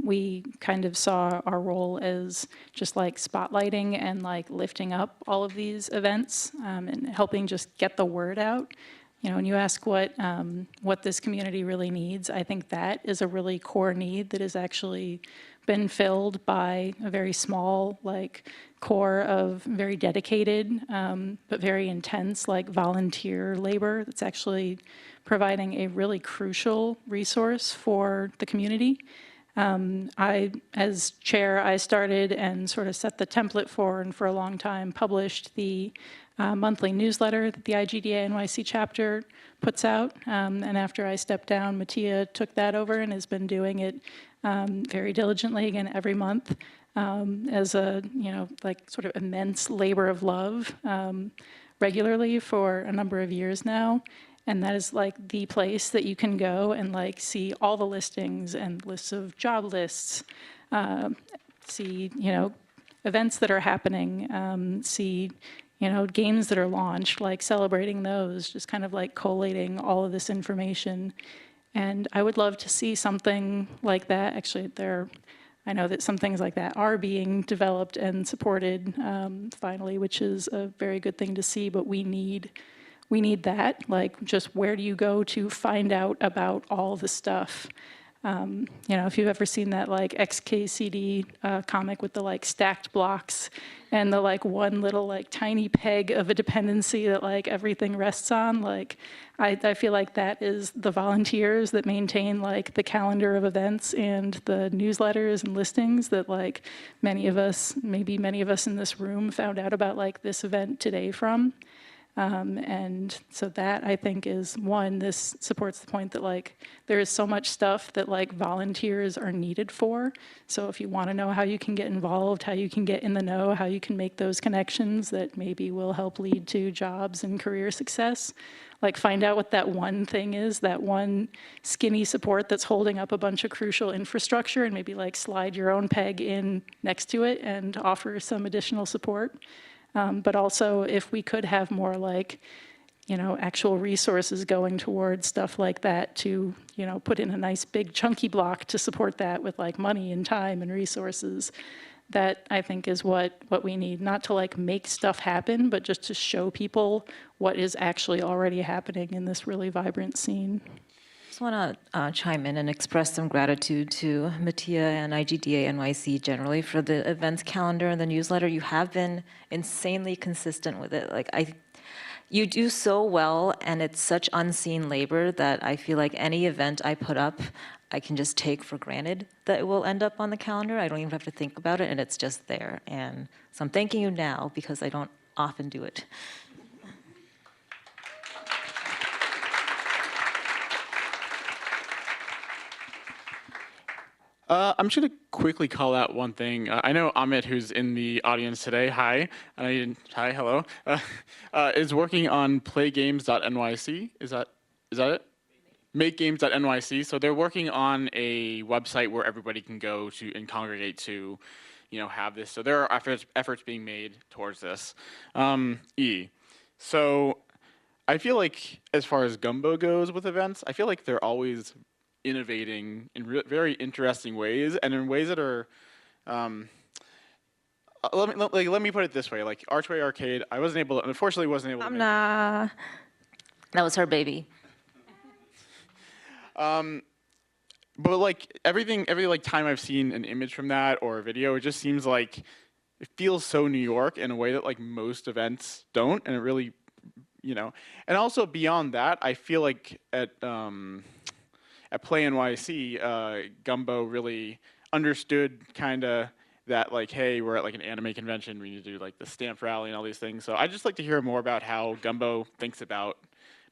we kind of saw our role as just like spotlighting and like lifting up all of these events and helping just get the word out. You know, when you ask what this community really needs, I think that is a really core need that has actually been filled by a very small like core of very dedicated but very intense like volunteer labor that's actually providing a really crucial resource for the community. As chair, I started and sort of set the template for, and for a long time published the monthly newsletter that the IGDA NYC chapter puts out. And after I stepped down, Mattia took that over and has been doing it very diligently again every month as a, you know, like sort of immense labor of love regularly for a number of years now. And that is like the place that you can go and like see all the listings and lists of job lists, see, you know, events that are happening, see, you know, games that are launched, like celebrating those, just kind of like collating all of this information. And I would love to see something like that. Actually, I know that some things like that are being developed and supported finally, which is a very good thing to see, but we need that, like just where do you go to find out about all the stuff? You know, if you've ever seen that like XKCD comic with the like stacked blocks and the like one little like tiny peg of a dependency that like everything rests on, like I feel like that is the volunteers that maintain like the calendar of events and the newsletters and listings that like maybe many of us in this room found out about like this event today from. And so that I think is one, this supports the point that like there is so much stuff that like volunteers are needed for. So if you want to know how you can get involved, how you can get in the know, how you can make those connections that maybe will help lead to jobs and career success, like find out what that one thing is, that one skinny support that's holding up a bunch of crucial infrastructure, and maybe like slide your own peg in next to it and offer some additional support. But also, if we could have more like, you know, actual resources going towards stuff like that to, you know, put in a nice big chunky block to support that with like money and time and resources, that I think is what we need. Not to like make stuff happen, but just to show people what is actually already happening in this really vibrant scene. I just want to chime in and express some gratitude to Mattia and IGDA NYC generally for the events calendar and the newsletter. You have been insanely consistent with it. Like you do so well, and it's such unseen labor that I feel like any event I put up, I can just take for granted that it will end up on the calendar. I don't even have to think about it, and it's just there. And so I'm thanking you now because I don't often do it. I'm just going to quickly call out one thing. I know Amit, who's in the audience today, hi, hello, is working on playgames.nyc. Is that it? Makegames.nyc. So they're working on a website where everybody can go to and congregate to, you know, have this. So there are efforts being made towards this. So I feel like as far as Gumbo goes with events, I feel like they're always innovating in very interesting ways, and in ways that are, let me put it this way, like Archway Arcade, unfortunately wasn't able to make That was her baby. But like every like time I've seen an image from that or a video, it just seems like it feels so New York in a way that like most events don't, and it really, you know, and also beyond that, I feel like at Play NYC, Gumbo really understood kind of that, like, hey, we're at like an anime convention, we need to do like the stamp rally and all these things. So I'd just like to hear more about how Gumbo thinks about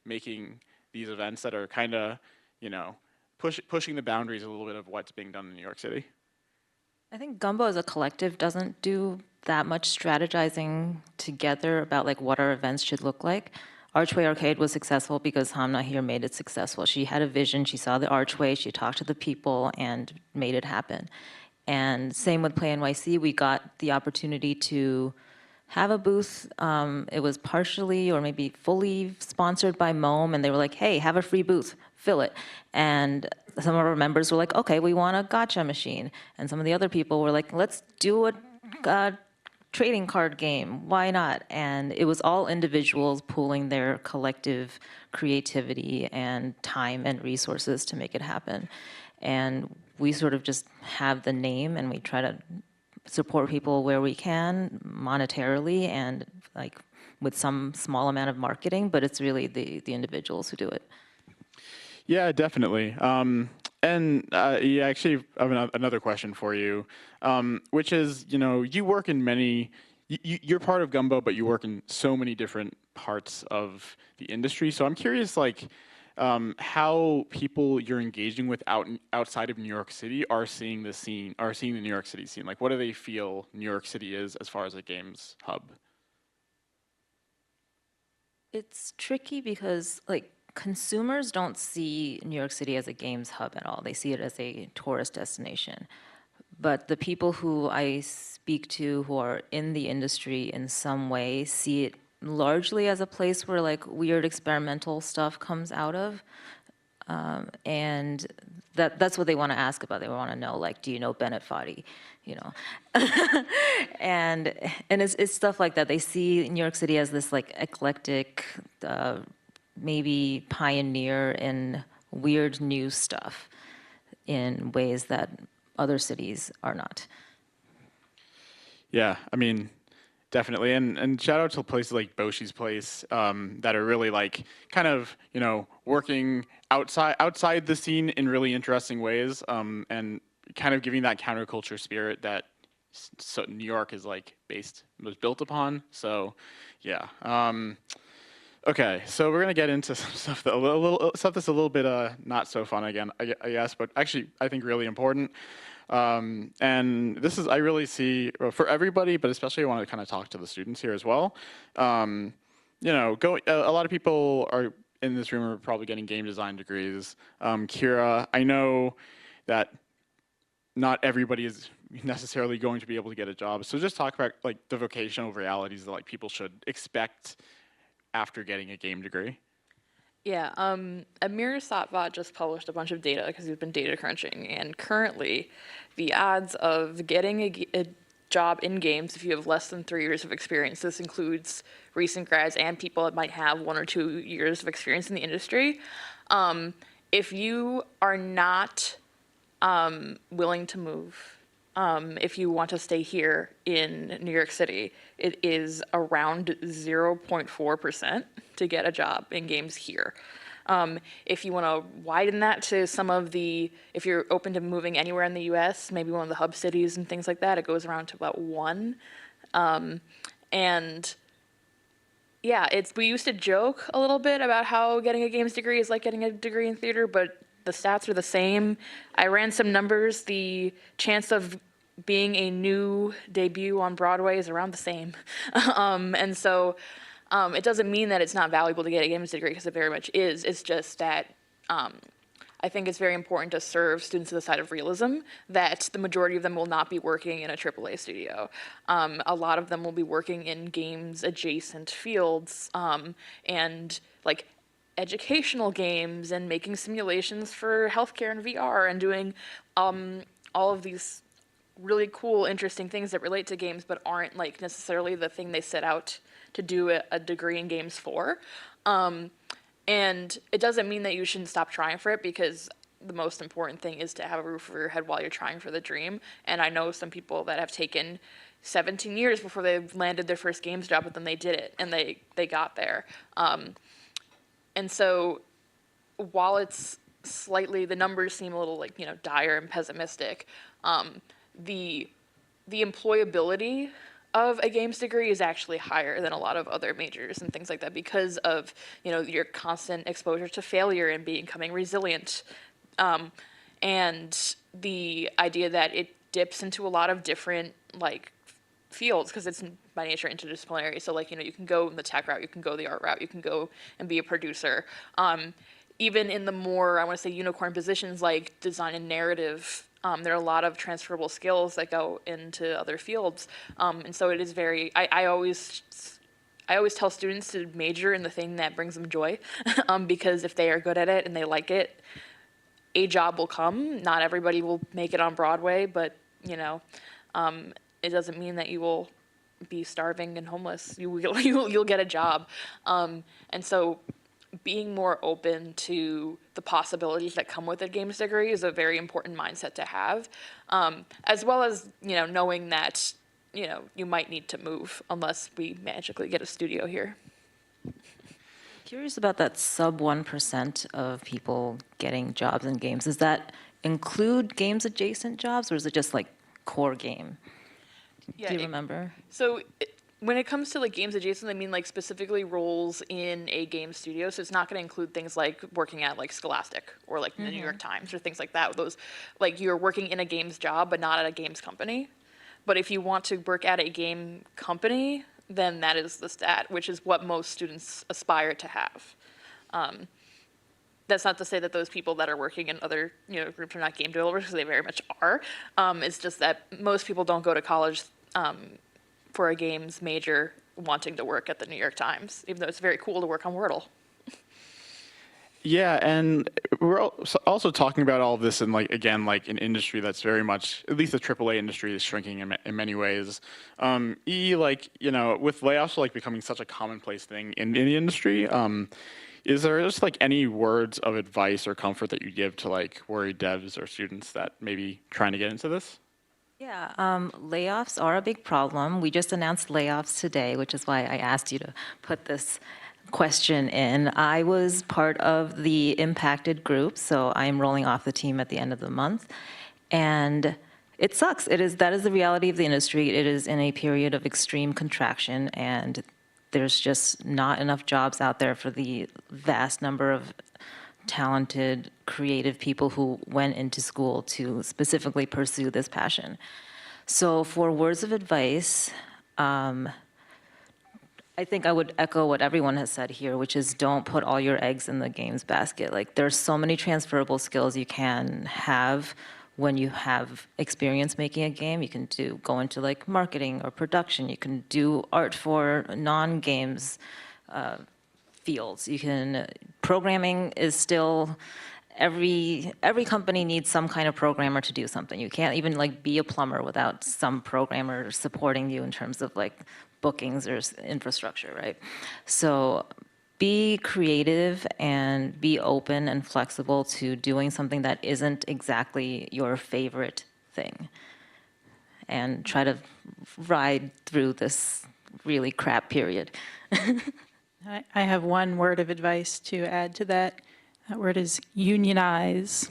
making these events that are kind of, you know, pushing the boundaries a little bit of what's being done in New York City. I think Gumbo as a collective doesn't do that much strategizing together about like what our events should look like. Archway Arcade was successful because Hamna here made it successful. She had a vision, she saw the archway, she talked to the people and made it happen. And same with Play NYC, we got the opportunity to have a booth. It was partially or maybe fully sponsored by MOM, and they were like, hey, have a free booth, fill it. And some of our members were like, okay, we want a gotcha machine. And some of the other people were like, let's do a trading card game, why not? And it was all individuals pooling their collective creativity and time and resources to make it happen. And we sort of just have the name, and we try to support people where we can monetarily and like with some small amount of marketing, but it's really the individuals who do it. Yeah, definitely. Yeah, actually, I have another question for you, which is, you work in many, you're part of Gumbo, but you work in so many different parts of the industry. So I'm curious, like, how people you're engaging with outside of New York City are seeing the scene, are seeing the New York City scene. Like, what do they feel New York City is as far as a games hub? It's tricky because, like, consumers don't see New York City as a games hub at all. They see it as a tourist destination. But the people who I speak to who are in the industry in some way see it largely as a place where like weird experimental stuff comes out of. And that's what they want to ask about. They want to know, like, do you know Bennett Foddy? And it's stuff like that. They see New York City as this like eclectic, maybe pioneer in weird new stuff in ways that other cities are not. Yeah, I mean, definitely. And shout out to places like Boshi's Place that are really like kind of, working outside the scene in really interesting ways and kind of giving that counterculture spirit that New York is like was built upon. So yeah. Okay, so we're gonna get into some stuff stuff that's a little bit not so fun again, I guess, but actually I think really important. And this is I really see for everybody, but especially I want to kind of talk to the students here as well. A lot of people are in this room are probably getting game design degrees. Kira, I know that not everybody is necessarily going to be able to get a job, so just talk about like the vocational realities that like people should expect after getting a game degree. Yeah, Amir Satvat just published a bunch of data because he's been data crunching, and currently the odds of getting a job in games if you have less than 3 years of experience, this includes recent grads and people that might have 1 or 2 years of experience in the industry, if you are not willing to move, if you want to stay here in New York City, it is around 0.4% to get a job in games here. If you want to widen that to some of if you're open to moving anywhere in the US, maybe one of the hub cities and things like that, it goes around to about 1. And yeah, we used to joke a little bit about how getting a games degree is like getting a degree in theater, but the stats are the same. I ran some numbers. The chance of being a new debut on Broadway is around the same. And so it doesn't mean that it's not valuable to get a games degree, because it very much is. It's just that I think it's very important to serve students to the side of realism, that the majority of them will not be working in a AAA studio. A lot of them will be working in games adjacent fields and like educational games and making simulations for healthcare and VR and doing all of these really cool, interesting things that relate to games but aren't like necessarily the thing they set out to do a degree in games for. And it doesn't mean that you shouldn't stop trying for it, because the most important thing is to have a roof over your head while you're trying for the dream. And I know some people that have taken 17 years before they've landed their first games job, but then they did it and they got there. And so while it's slightly, the numbers seem a little like, dire and pessimistic, the employability of a games degree is actually higher than a lot of other majors and things like that, because of, your constant exposure to failure and becoming resilient. And the idea that it dips into a lot of different like fields, because it's by nature interdisciplinary. So like, you can go the tech route, you can go the art route, you can go and be a producer. Even in the more, I want to say, unicorn positions like design and narrative, There are a lot of transferable skills that go into other fields, and so it is very. I always tell students to major in the thing that brings them joy, because if they are good at it and they like it, a job will come. Not everybody will make it on Broadway, but it doesn't mean that you will be starving and homeless. You'll get a job, and so being more open to the possibilities that come with a games degree is a very important mindset to have, as well as knowing that you might need to move unless we magically get a studio here. Curious about that sub 1% of people getting jobs in games. Does that include games adjacent jobs, or is it just like core game? Yeah, Do you remember? So when it comes to like games adjacent, I mean like specifically roles in a game studio. So it's not going to include things like working at like Scholastic or like the New York Times or things like that. Those, like, you're working in a games job but not at a games company. But if you want to work at a game company, then that is the stat, which is what most students aspire to have. That's not to say that those people that are working in other groups are not game developers, because they very much are. It's just that most people don't go to college for a games major wanting to work at the New York Times, even though it's very cool to work on Wordle. Yeah, and we're also talking about all of this in an industry that's very much, at least the AAA industry is shrinking in many ways. With layoffs becoming such a commonplace thing in the industry, is there just any words of advice or comfort that you give to worried devs or students that may be trying to get into this? Yeah, layoffs are a big problem. We just announced layoffs today, which is why I asked you to put this question in. I was part of the impacted group, so I'm rolling off the team at the end of the month. And it sucks. That is the reality of the industry. It is in a period of extreme contraction, and there's just not enough jobs out there for the vast number of talented, creative people who went into school to specifically pursue this passion. So for words of advice, I think I would echo what everyone has said here, which is don't put all your eggs in the games basket. There's so many transferable skills you can have when you have experience making a game. You can go into marketing or production. You can do art for non-games fields. Programming is still, every company needs some kind of programmer to do something. You can't even be a plumber without some programmer supporting you in terms of bookings or infrastructure, right? So be creative and be open and flexible to doing something that isn't exactly your favorite thing. And try to ride through this really crap period. I have one word of advice to add to that. That word is unionize.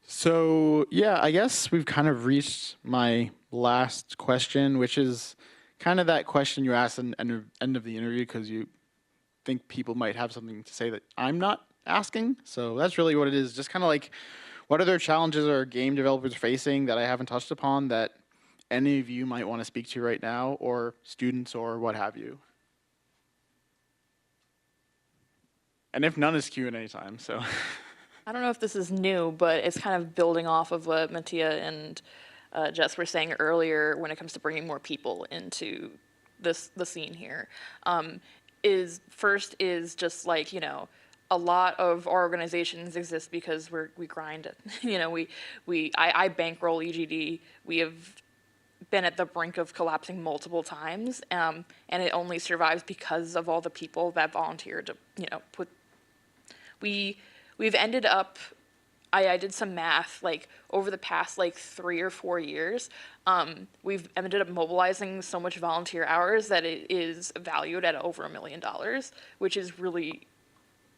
So yeah, I guess we've kind of reached my last question, which is kind of that question you asked at the end of the interview because you think people might have something to say that I'm not asking. So that's really what it is. Just kind of what other challenges are game developers facing that I haven't touched upon that any of you might want to speak to right now, or students or what have you? And if none is Q&A time, so. I don't know if this is new, but it's kind of building off of what Mattia and Jess were saying earlier when it comes to bringing more people into the scene here. Is just a lot of our organizations exist because we grind it. I bankroll EGD. We have been at the brink of collapsing multiple times, and it only survives because of all the people that volunteered to put. We've ended up, I did some math, over the past 3 or 4 years, we've ended up mobilizing so much volunteer hours that it is valued at over $1 million, which is really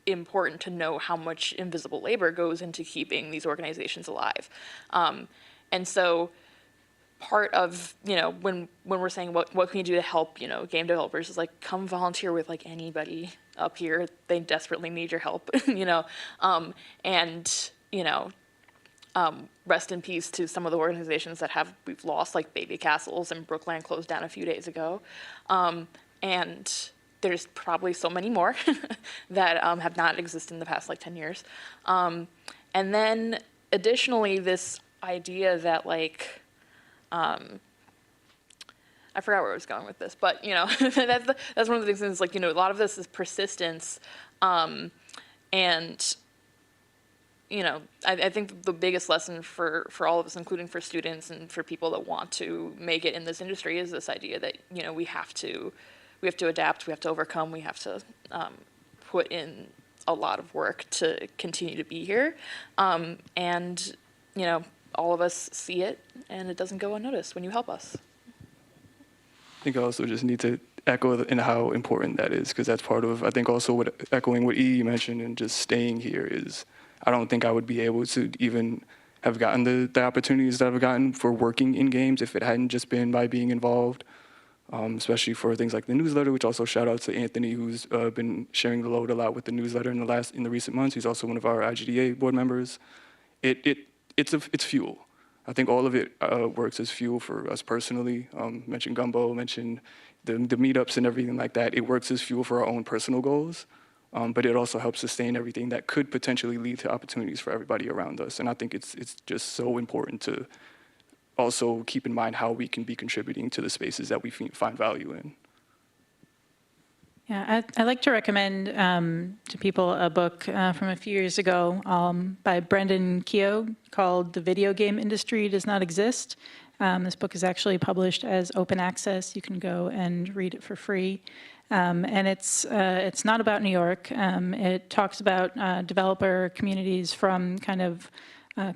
important to know how much invisible labor goes into keeping these organizations alive. And so part of, when we're saying what can you do to help, game developers is come volunteer with anybody up here. They desperately need your help, rest in peace to some of the organizations that we've lost, like Baby Castles and Brookland closed down a few days ago. And there's probably so many more that have not existed in the past like 10 years. And then additionally, this idea that like, I forgot where I was going with this, but you know, that's one of the things. Like, you know, a lot of this is persistence, and you know, I think the biggest lesson for all of us, including for students and for people that want to make it in this industry, is this idea that, you know, we have to adapt, we have to overcome, we have to put in a lot of work to continue to be here, and you know, all of us see it, and it doesn't go unnoticed when you help us. I think I also just need to echo in how important that is, because that's part of, I think also what echoing what E mentioned and just staying here is, I don't think I would be able to even have gotten the opportunities that I've gotten for working in games if it hadn't just been by being involved, especially for things like the newsletter, which also shout out to Anthony, who's been sharing the load a lot with the newsletter in the recent months. He's also one of our IGDA board members. It's fuel. I think all of it works as fuel for us personally. Mentioned Gumbo, mentioned the meetups and everything like that. It works as fuel for our own personal goals, but it also helps sustain everything that could potentially lead to opportunities for everybody around us. And I think it's just so important to also keep in mind how we can be contributing to the spaces that we find value in. Yeah, I'd like to recommend to people a book from a few years ago by Brendan Keogh called The Video Game Industry Does Not Exist. This book is actually published as open access. You can go and read it for free. And it's not about New York. It talks about developer communities from kind of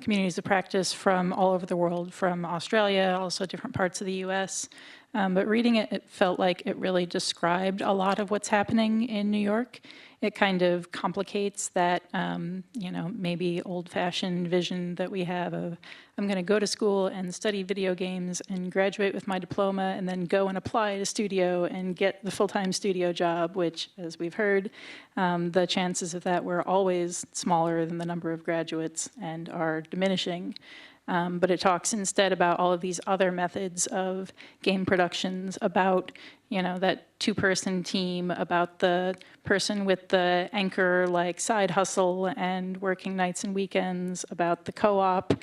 communities of practice from all over the world, from Australia, also different parts of the US. But reading it, it felt like it really described a lot of what's happening in New York. It kind of complicates that, you know, maybe old-fashioned vision that we have of, I'm going to go to school and study video games and graduate with my diploma and then go and apply at a studio and get the full-time studio job, which, as we've heard, the chances of that were always smaller than the number of graduates and are diminishing. But it talks instead about all of these other methods of game productions, about, you know, that two-person team, about the person with the anchor like side hustle and working nights and weekends, about the co-op,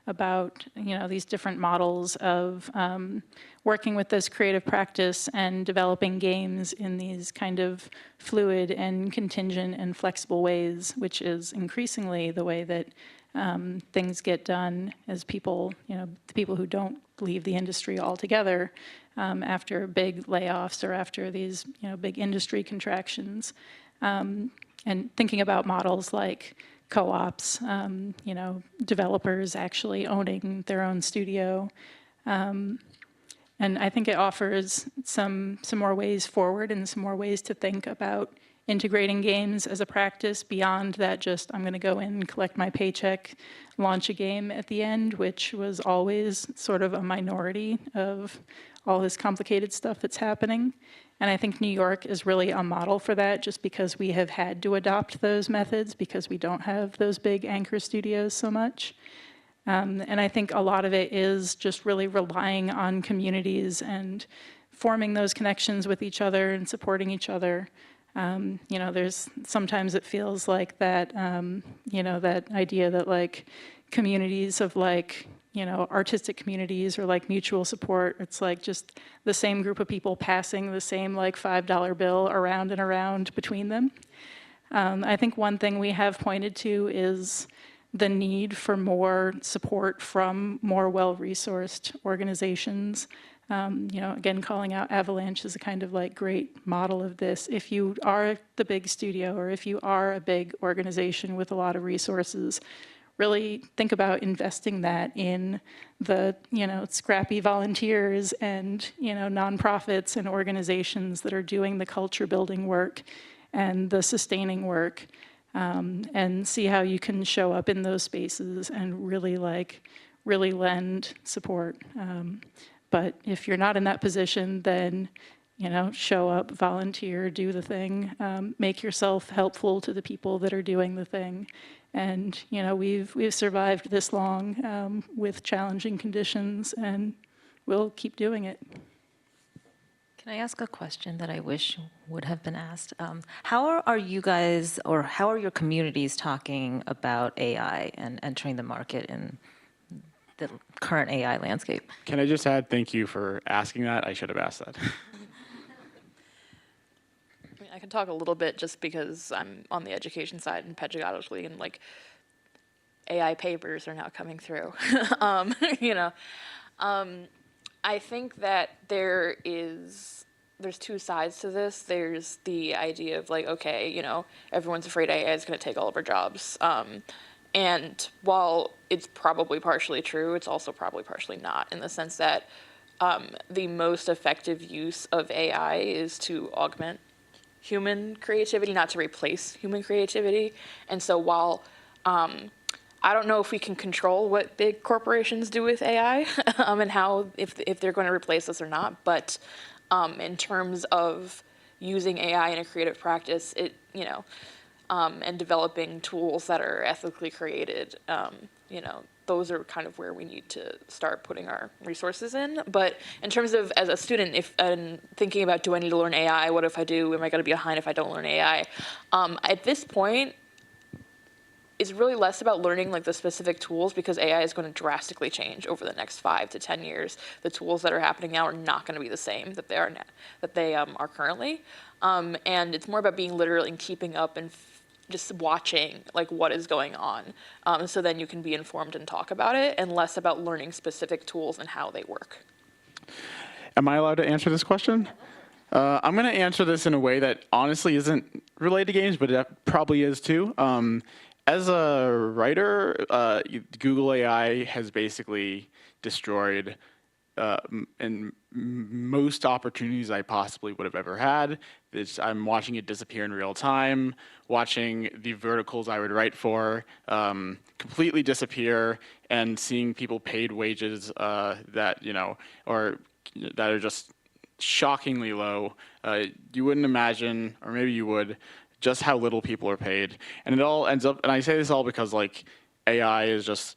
about, you know, these different models of working with this creative practice and developing games in these kind of fluid and contingent and flexible ways, which is increasingly the way that things get done as people, you know, the people who don't leave the industry altogether after big layoffs or after these, you know, big industry contractions. And thinking about models like co-ops, you know, developers actually owning their own studio. And I think it offers some more ways forward and some more ways to think about integrating games as a practice beyond that just, I'm going to go in, collect my paycheck, launch a game at the end, which was always sort of a minority of all this complicated stuff that's happening. And I think New York is really a model for that, just because we have had to adopt those methods because we don't have those big anchor studios so much. And I think a lot of it is just really relying on communities and forming those connections with each other and supporting each other. You know, there's sometimes it feels like that, you know, that idea that like communities of like, you know, artistic communities or like mutual support, it's like just the same group of people passing the same like $5 bill around and around between them. I think one thing we have pointed to is the need for more support from more well-resourced organizations. You know, again, calling out Avalanche is a kind of like great model of this. If you are the big studio or if you are a big organization with a lot of resources, really think about investing that in the, you know, scrappy volunteers and, you know, nonprofits and organizations that are doing the culture building work and the sustaining work, and see how you can show up in those spaces and really lend support. But if you're not in that position, then, you know, show up, volunteer, do the thing, make yourself helpful to the people that are doing the thing. And, you know, we've survived this long with challenging conditions, and we'll keep doing it. Can I ask a question that I wish would have been asked? How are you guys, or how are your communities talking about AI and entering the market in the current AI landscape? Can I just add, thank you for asking that. I should have asked that. I mean, I can talk a little bit just because I'm on the education side and pedagogically, and like AI papers are now coming through. You know, I think that there's two sides to this. There's the idea of like, okay, you know, everyone's afraid AI is going to take all of our jobs. And while it's probably partially true, it's also probably partially not, in the sense that the most effective use of AI is to augment human creativity, not to replace human creativity. And so while I don't know if we can control what big corporations do with AI and how, if they're going to replace us or not, but in terms of using AI in a creative practice, it, you know, and developing tools that are ethically created, you know, those are kind of where we need to start putting our resources in. But in terms of, as a student, if thinking about, do I need to learn AI? What if I do? Am I going to be behind if I don't learn AI? At this point, it's really less about learning like the specific tools, because AI is going to drastically change over the next 5 to 10 years. The tools that are happening now are not going to be the same that they are are currently, and it's more about being literate and keeping up and just watching like what is going on, so then you can be informed and talk about it, and less about learning specific tools and how they work. Am I allowed to answer this question? I'm going to answer this in a way that honestly isn't related to games, but it probably is too. As a writer, Google AI has basically destroyed and most opportunities I possibly would have ever had. I'm watching it disappear in real time, watching the verticals I would write for completely disappear, and seeing people paid wages that, you know, or that are just shockingly low. You wouldn't imagine, or maybe you would, just how little people are paid. And it all ends up, and I say this all because like AI is just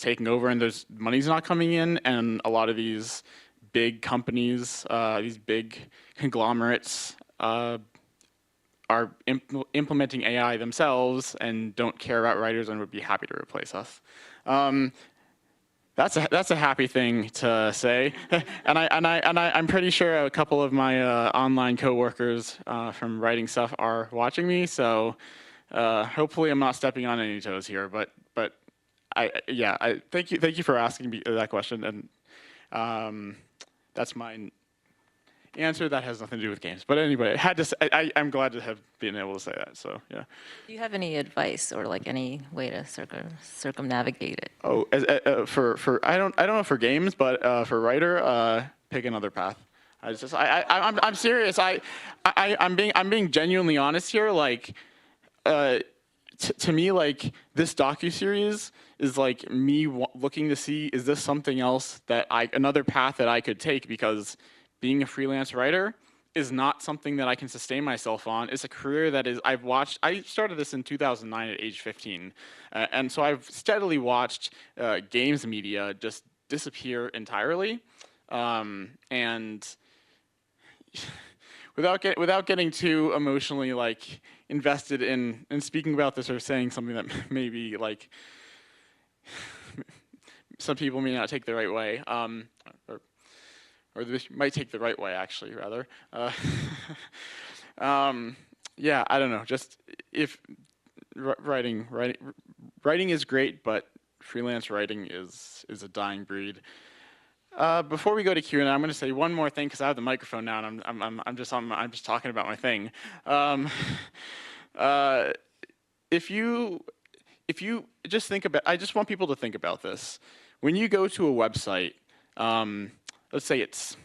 taking over, and there's money's not coming in, and a lot of these big companies, these big conglomerates are implementing AI themselves and don't care about writers and would be happy to replace us. That's a happy thing to say, and I'm pretty sure a couple of my online coworkers from writing stuff are watching me. So hopefully I'm not stepping on any toes here. But I thank you for asking me that question, and that's my answer. That has nothing to do with games. But anyway, I'm glad to have been able to say that. So yeah. Do you have any advice or like any way to circumnavigate it? Oh, for I don't know for games, but for writer, pick another path. I'm serious. I'm being genuinely honest here. Like, to me, like this docuseries is like me looking to see, is this something else that another path that I could take, because being a freelance writer is not something that I can sustain myself on. It's a career that I started this in 2009 at age 15. And so I've steadily watched games media just disappear entirely. And without getting too emotionally like invested in speaking about this or saying something that maybe like some people may not take the right way, or this might take the right way, actually, rather. Yeah, I don't know. Just if writing is great, but freelance writing is a dying breed. Before we go to Q&A, I'm going to say one more thing, because I have the microphone now, and I'm just talking about my thing. If you just think about, I just want people to think about this. When you go to a website, let's say it's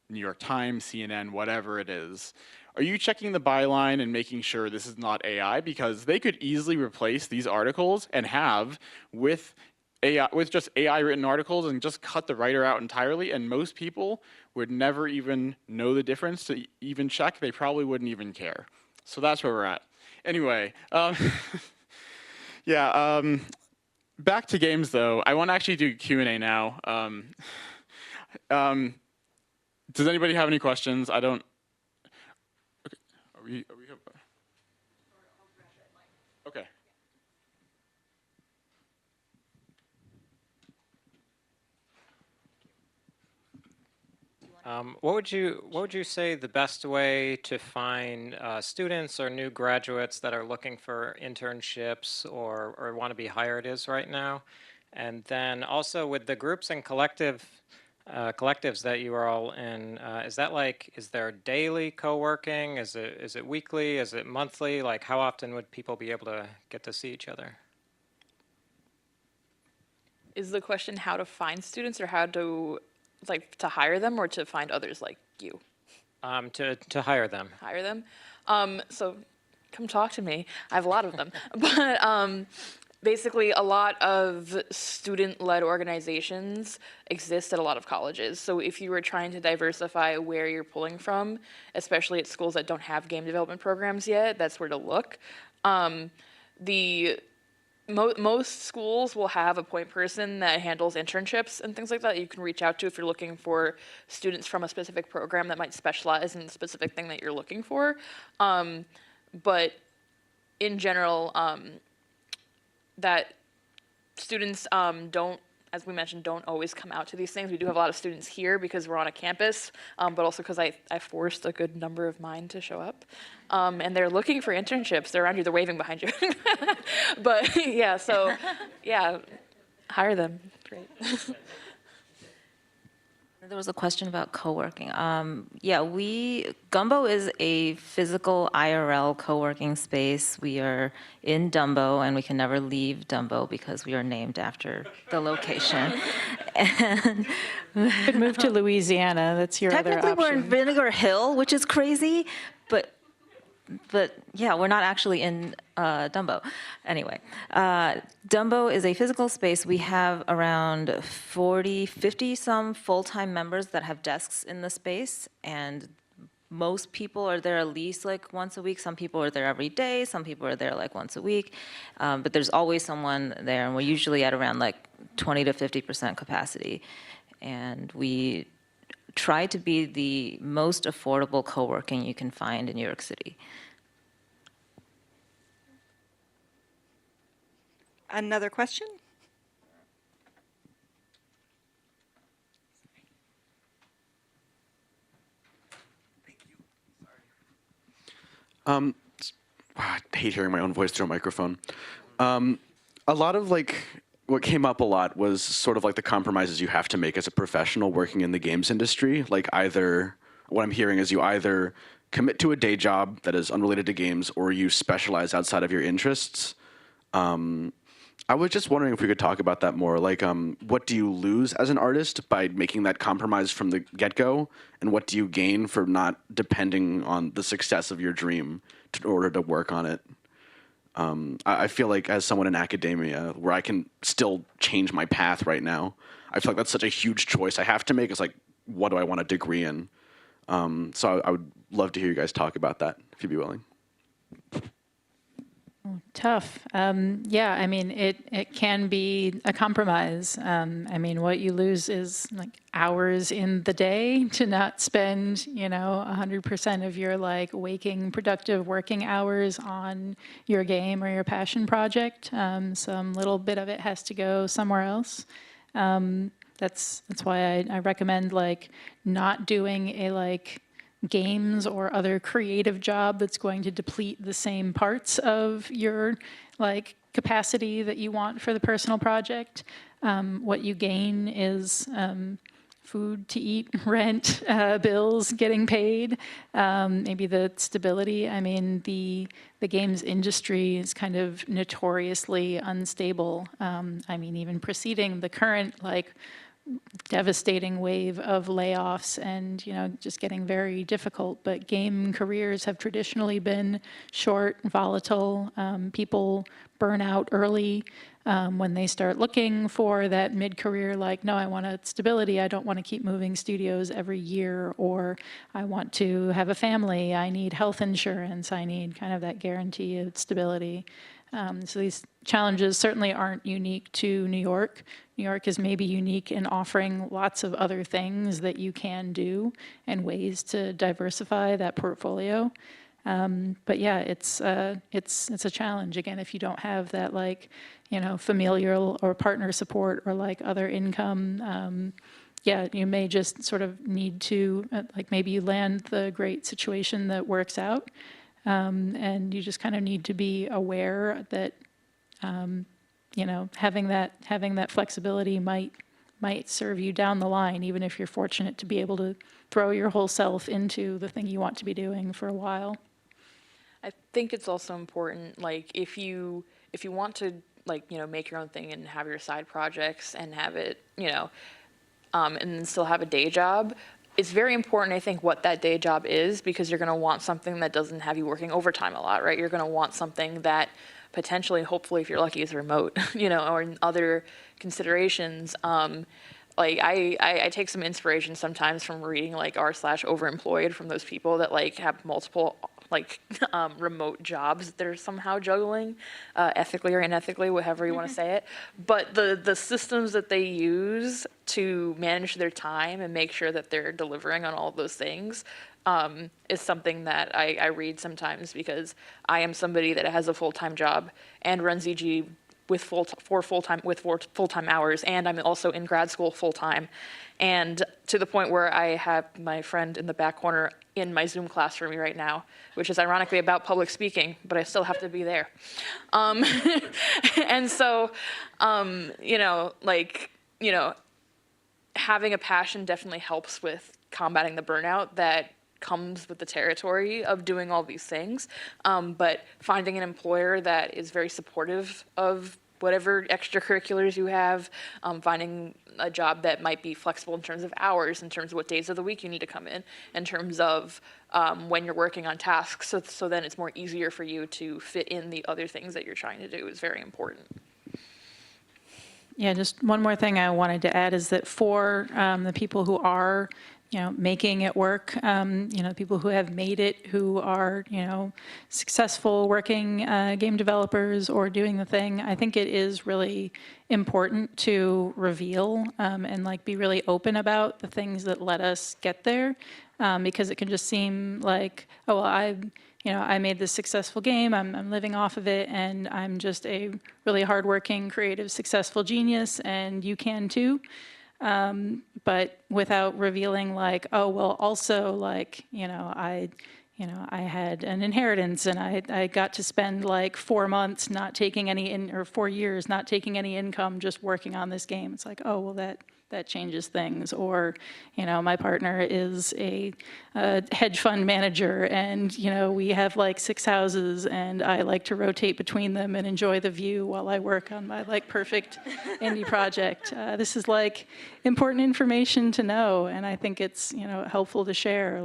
New York Times, CNN, whatever it is, are you checking the byline and making sure this is not AI? Because they could easily replace these articles and have with just AI written articles and just cut the writer out entirely, and most people would never even know the difference to even check. They probably wouldn't even care. So that's where we're at. Anyway, yeah, back to games though. I want to actually do Q&A now. does anybody have any questions? I don't. Okay. Are we okay. What would you say the best way to find students or new graduates that are looking for internships or want to be hired is right now? And then also with the groups and collectives that you are all in, is there daily co-working? Is it weekly? Is it monthly? Like how often would people be able to get to see each other? Is the question how to find students or how to to hire them or to find others like you? To hire them. Hire them. So come talk to me. I have a lot of them. But basically, a lot of student-led organizations exist at a lot of colleges. So if you were trying to diversify where you're pulling from, especially at schools that don't have game development programs yet, that's where to look. Most schools will have a point person that handles internships and things like that you can reach out to if you're looking for students from a specific program that might specialize in the specific thing that you're looking for. But in general, that students don't, as we mentioned, don't always come out to these things. We do have a lot of students here because we're on a campus, but also because I forced a good number of mine to show up. And they're looking for internships. They're around you. They're waving behind you. But yeah, so yeah, hire them. Great. There was a question about co-working. Yeah, Gumbo is a physical IRL co-working space. We are in Dumbo, and we can never leave Dumbo because we are named after the location. And You could move to Louisiana. That's your other option. technically, we're in Vinegar Hill, which is crazy, but yeah, we're not actually in Dumbo. Anyway, Dumbo is a physical space. We have around 50 some full-time members that have desks in the space, and most people are there at least like once a week. Some people are there every day. Some people are there like once a week. But there's always someone there, and we're usually at around like 20 to 50% capacity. And we try to be the most affordable co-working you can find in New York City. Another question? I hate hearing my own voice through a microphone. A lot of what came up a lot was sort of like the compromises you have to make as a professional working in the games industry. Like what I'm hearing is you either commit to a day job that is unrelated to games or you specialize outside of your interests. I was just wondering if we could talk about that more. Like, what do you lose as an artist by making that compromise from the get-go? And what do you gain for not depending on the success of your dream in order to work on it? I feel like as someone in academia, where I can still change my path right now, I feel like that's such a huge choice I have to make. It's like, what do I want a degree in? So I would love to hear you guys talk about that, if you'd be willing. Tough. Yeah, I mean, it can be a compromise. I mean, what you lose is like hours in the day to not spend, 100% of your like waking, productive working hours on your game or your passion project. Some little bit of it has to go somewhere else. That's why I recommend like not doing a like games or other creative job that's going to deplete the same parts of your like capacity that you want for the personal project. What you gain is food to eat, rent, bills getting paid, maybe the stability. I mean, the games industry is kind of notoriously unstable. I mean, even preceding the current like devastating wave of layoffs and just getting very difficult, but game careers have traditionally been short, volatile. People burn out early when they start looking for that mid-career, like, no, I want a stability. I don't want to keep moving studios every year, or I want to have a family. I need health insurance. I need kind of that guarantee of stability. So these challenges certainly aren't unique to New York. New York is maybe unique in offering lots of other things that you can do and ways to diversify that portfolio. But yeah, it's a challenge. Again, if you don't have that familial or partner support or other income, yeah, you may just sort of need to maybe you land the great situation that works out, and you just kind of need to be aware that having that flexibility might serve you down the line, even if you're fortunate to be able to throw your whole self into the thing you want to be doing for a while. I think it's also important, if you want to make your own thing and have your side projects and have it, and then still have a day job, it's very important, I think, what that day job is, because you're going to want something that doesn't have you working overtime a lot, right? You're going to want something that potentially, hopefully, if you're lucky, is remote, or in other considerations. I take some inspiration sometimes from reading r/overemployed from those people that have multiple remote jobs that they're somehow juggling, ethically or unethically, whatever you want to say it. But the systems that they use to manage their time and make sure that they're delivering on all of those things is something that I read sometimes, because I am somebody that has a full-time job and runs EG with full-time hours, and I'm also in grad school full-time, and to the point where I have my friend in the back corner in my Zoom class for me right now, which is ironically about public speaking, but I still have to be there. And so, having a passion definitely helps with combating the burnout that comes with the territory of doing all these things, but finding an employer that is very supportive of whatever extracurriculars you have, finding a job that might be flexible in terms of hours, in terms of what days of the week you need to come in terms of when you're working on tasks, so then it's more easier for you to fit in the other things that you're trying to do is very important. Yeah, just one more thing I wanted to add is that for the people who are making it work, people who have made it, who are, successful working game developers or doing the thing, I think it is really important to reveal and be really open about the things that let us get there, because it can just seem like, oh, well, I made this successful game, I'm living off of it, and I'm just a really hardworking, creative, successful genius, and you can too. But without revealing oh, well, also I had an inheritance and I got to spend 4 months not taking any or 4 years not taking any income, just working on this game. It's oh, well, that changes things. Or, my partner is a hedge fund manager and, we have 6 houses and I like to rotate between them and enjoy the view while I work on my perfect indie project. This is important information to know, and I think it's, helpful to share.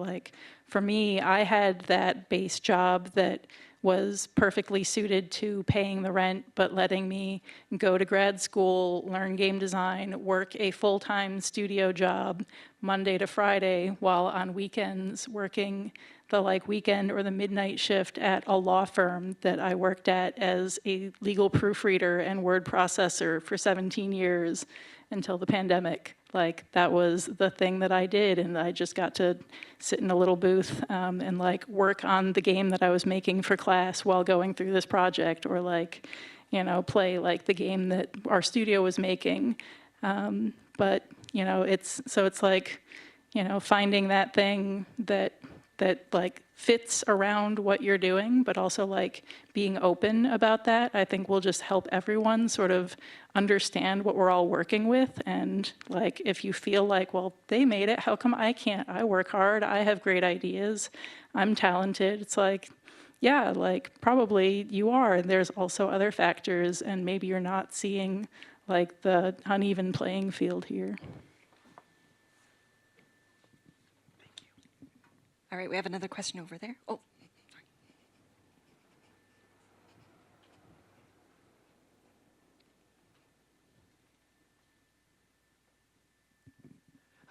For me, I had that base job that was perfectly suited to paying the rent, but letting me go to grad school, learn game design, work a full-time studio job Monday to Friday, while on weekends working the weekend or the midnight shift at a law firm that I worked at as a legal proofreader and word processor for 17 years until the pandemic. That was the thing that I did, and I just got to sit in a little booth and work on the game that I was making for class while going through this project, or play the game that our studio was making. But it's finding that thing that fits around what you're doing, but also being open about that, I think will just help everyone sort of understand what we're all working with. And if you feel well, they made it, how come I can't? I work hard, I have great ideas, I'm talented. It's yeah, probably you are. There's also other factors, and maybe you're not seeing the uneven playing field here. All right, we have another question over there.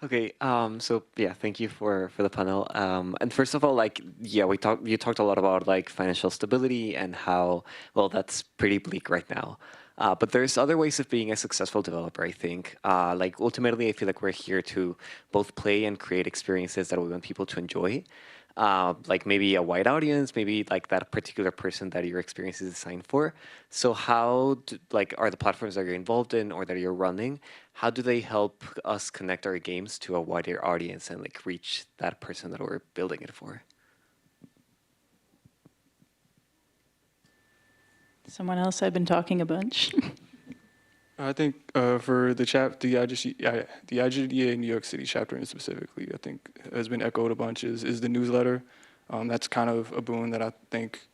Oh, Okay, so yeah, thank you for the panel. And first of all, like, yeah, you talked a lot about like financial stability and how, well, that's pretty bleak right now. But there's other ways of being a successful developer, I think. Like ultimately, I feel like we're here to both play and create experiences that we want people to enjoy. Like maybe a wide audience, maybe like that particular person that your experience is designed for. So like, are the platforms that you're involved in or that you're running, how do they help us connect our games to a wider audience and like reach that person that we're building it for? Someone else? I've been talking a bunch. I think for the IGDA New York City chapter in specifically, I think has been echoed a bunch is the newsletter. That's kind of a boon that I think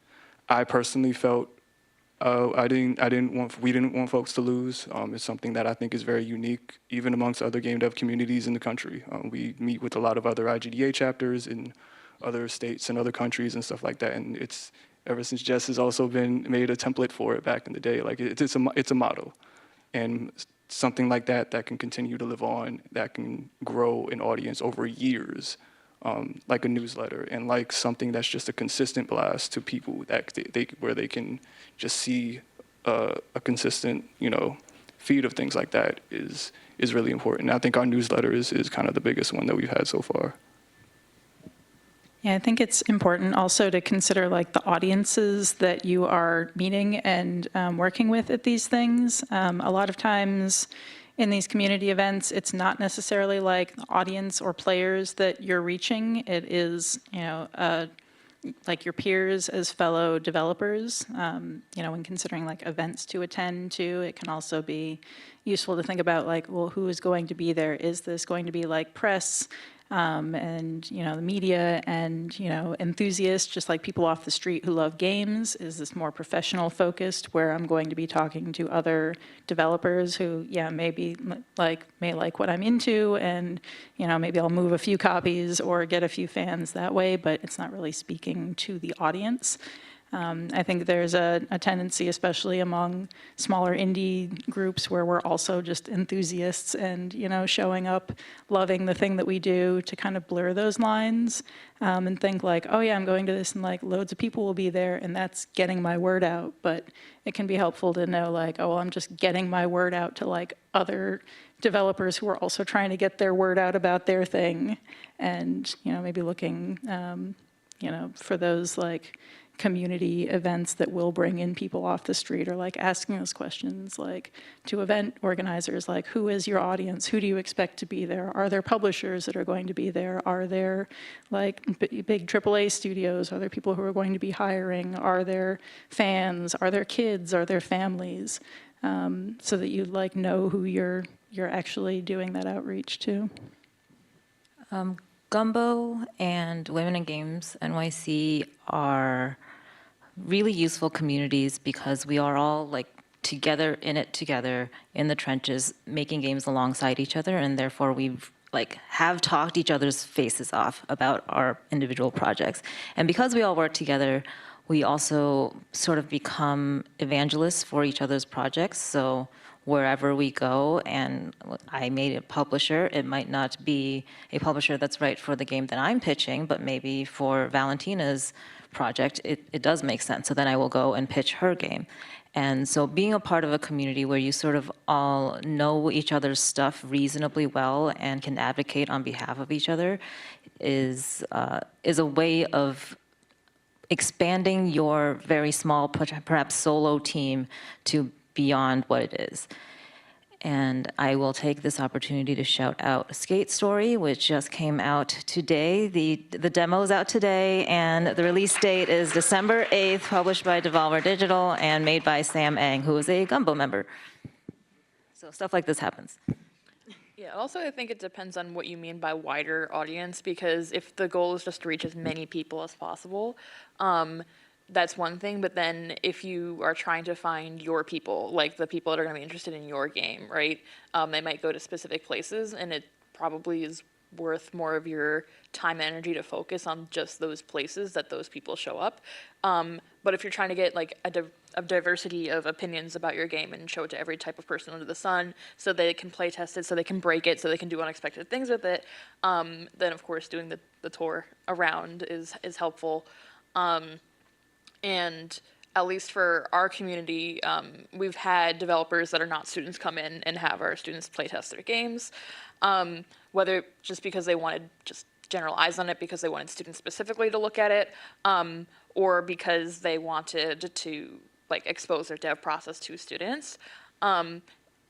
I personally felt we didn't want folks to lose. It's something that I think is very unique, even amongst other game dev communities in the country. We meet with a lot of other IGDA chapters in other states and other countries and stuff like that, and it's ever since Jess has also been made a template for it back in the day. Like it's a model. And something like that can continue to live on, that can grow an audience over years, like a newsletter, and like something that's just a consistent blast to people that where they can just see a consistent, feed of things like that is really important. And I think our newsletter is kind of the biggest one that we've had so far. Yeah, I think it's important also to consider like the audiences that you are meeting and working with at these things. A lot of times in these community events, it's not necessarily like the audience or players that you're reaching. It is, like your peers as fellow developers. When considering like events to attend to, it can also be useful to think about like, well, who is going to be there? Is this going to be like press? And the media and enthusiasts, just like people off the street who love games? Is this more professional focused, where I'm going to be talking to other developers who, may like what I'm into, and maybe I'll move a few copies or get a few fans that way, but it's not really speaking to the audience. I think there's a tendency, especially among smaller indie groups, where we're also just enthusiasts and, showing up, loving the thing that we do, to kind of blur those lines and think like, oh yeah, I'm going to this and like loads of people will be there and that's getting my word out. But it can be helpful to know like, oh, well, I'm just getting my word out to like other developers who are also trying to get their word out about their thing, and, maybe looking, for those like community events that will bring in people off the street, or like asking those questions like to event organizers, like who is your audience? Who do you expect to be there? Are there publishers that are going to be there? Are there like big AAA studios? Are there people who are going to be hiring? Are there fans? Are there kids? Are there families? So that you like know who you're actually doing that outreach to. Gumbo and Women in Games NYC are really useful communities because we are all like together in the trenches, making games alongside each other, and therefore we've have talked each other's faces off about our individual projects. And because we all work together, we also sort of become evangelists for each other's projects. So wherever we go, and I made a publisher, it might not be a publisher that's right for the game that I'm pitching, but maybe for Valentina's project, it does make sense. So then I will go and pitch her game. And so being a part of a community where you sort of all know each other's stuff reasonably well and can advocate on behalf of each other is a way of expanding your very small, perhaps solo team to beyond what it is. And I will take this opportunity to shout out Skate Story, which just came out today. The demo is out today, and the release date is December 8th, published by Devolver Digital and made by Sam Eng, who is a Gumbo member. So stuff like this happens. Yeah, also I think it depends on what you mean by wider audience, because if the goal is just to reach as many people as possible, that's one thing. But then if you are trying to find your people, like the people that are going to be interested in your game, right, they might go to specific places, and it probably is worth more of your time and energy to focus on just those places that those people show up. But if you're trying to get like a diversity of opinions about your game and show it to every type of person under the sun so they can play test it, so they can break it, so they can do unexpected things with it, then of course doing the tour around is helpful. And at least for our community, we've had developers that are not students come in and have our students play test their games, whether just because they wanted just general eyes on it because they wanted students specifically to look at it, or because they wanted to like expose their dev process to students.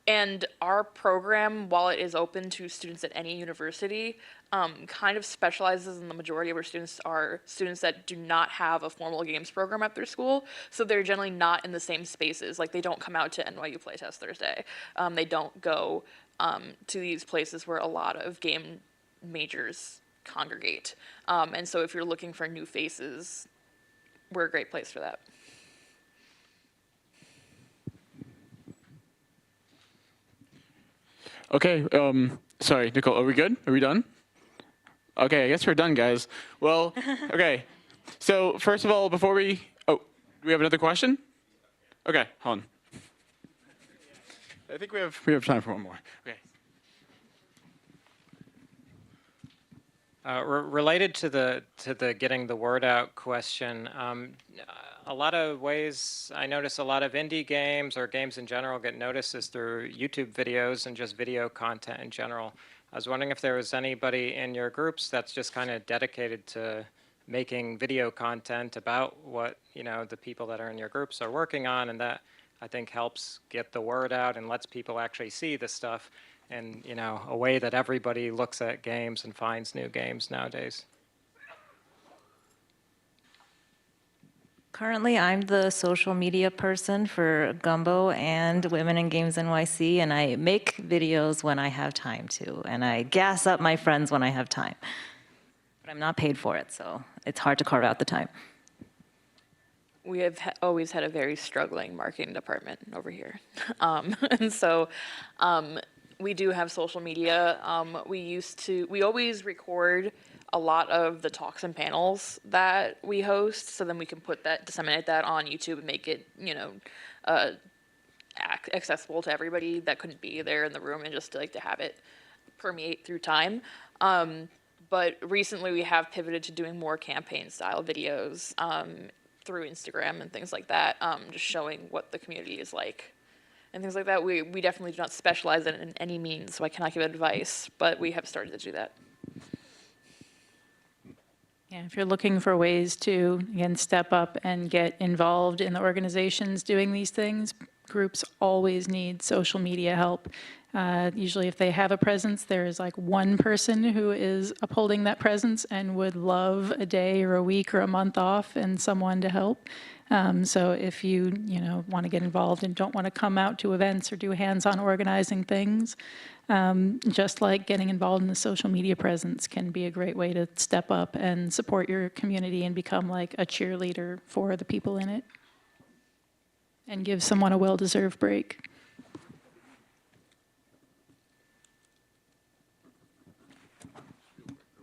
And our program, while it is open to students at any university, kind of specializes in the majority of our students are students that do not have a formal games program at their school. So they're generally not in the same spaces. Like they don't come out to NYU Playtest Thursday. They don't go to these places where a lot of game majors congregate. And so if you're looking for new faces, we're a great place for that. Okay, sorry, Nicole, are we good? Are we done? Okay, I guess we're done, guys. Well, okay. So first of all, before do we have another question? Okay, hold on. I think we have time for one more. Okay. Related to the getting the word out question, a lot of ways I notice a lot of indie games or games in general get noticed is through YouTube videos and just video content in general. I was wondering if there was anybody in your groups that's just kind of dedicated to making video content about what the people that are in your groups are working on, and that I think helps get the word out and lets people actually see the stuff in a way that everybody looks at games and finds new games nowadays. Currently, I'm the social media person for Gumbo and Women in Games NYC, and I make videos when I have time to, and I gas up my friends when I have time. But I'm not paid for it, so it's hard to carve out the time. We have always had a very struggling marketing department over here. And so we do have social media. We always record a lot of the talks and panels that we host, so then we can disseminate that on YouTube and make it, accessible to everybody that couldn't be there in the room, and just to have it permeate through time. But recently we have pivoted to doing more campaign-style videos through Instagram and things like that, just showing what the community is like and things like that. We definitely do not specialize in it in any means, so I cannot give advice, but we have started to do that. Yeah, if you're looking for ways to, again, step up and get involved in the organizations doing these things, groups always need social media help. Usually if they have a presence, there is like one person who is upholding that presence and would love a day or a week or a month off and someone to help. So if you want to get involved and don't want to come out to events or do hands-on organizing things, just like getting involved in the social media presence can be a great way to step up and support your community and become like a cheerleader for the people in it and give someone a well-deserved break.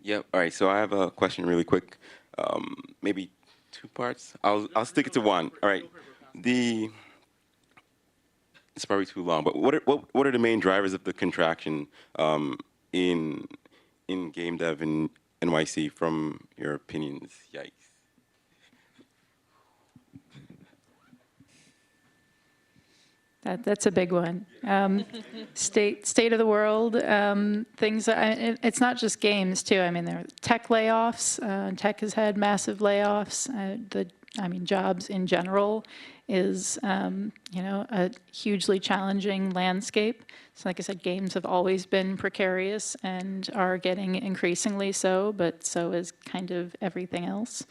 Yep. All right. So I have a question really quick, maybe two parts. I'll stick it to one. All right. It's probably too long, but what are the main drivers of the contraction in game dev in NYC from your opinions? Yikes. That's a big one. State of the world, things. It's not just games too. I mean, there are tech layoffs. Tech has had massive layoffs. Jobs in general is a hugely challenging landscape. So, like I said, games have always been precarious and are getting increasingly so. But so is kind of everything else.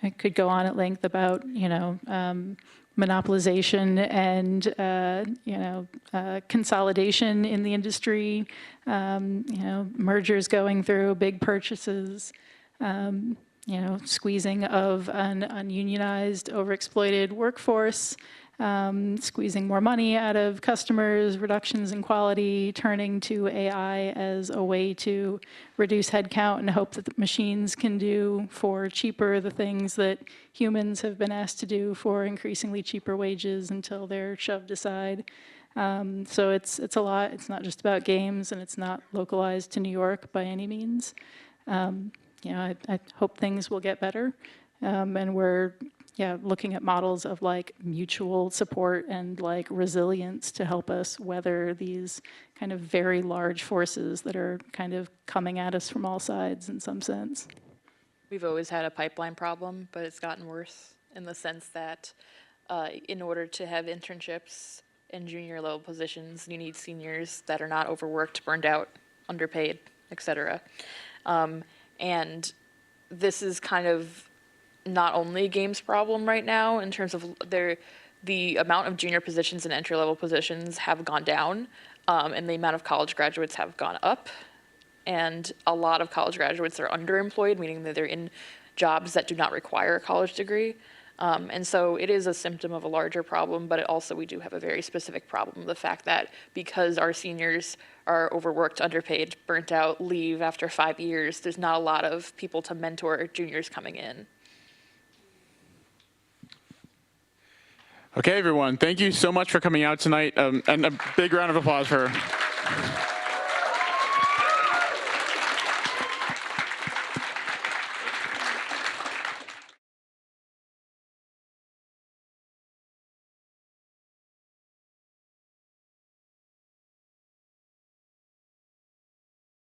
I could go on at length about, monopolization and, consolidation in the industry, mergers going through, big purchases, squeezing of an ununionized, overexploited workforce, squeezing more money out of customers, reductions in quality, turning to AI as a way to reduce headcount and hope that the machines can do for cheaper the things that humans have been asked to do for increasingly cheaper wages until they're shoved aside. So it's a lot. It's not just about games, and it's not localized to New York by any means. I hope things will get better, and we're looking at models of like mutual support and like resilience to help us weather these kind of very large forces that are kind of coming at us from all sides in some sense. We've always had a pipeline problem, but it's gotten worse in the sense that in order to have internships in junior level positions, you need seniors that are not overworked, burned out, underpaid, etc. And this is kind of not only games problem right now in terms of the amount of junior positions and entry level positions have gone down, and the amount of college graduates have gone up. And a lot of college graduates are underemployed, meaning that they're in jobs that do not require a college degree. And so it is a symptom of a larger problem, but we do have a very specific problem. The fact that because our seniors are overworked, underpaid, burnt out, leave after 5 years, there's not a lot of people to mentor juniors coming in. Okay, everyone, thank you so much for coming out tonight, and a big round of applause for her.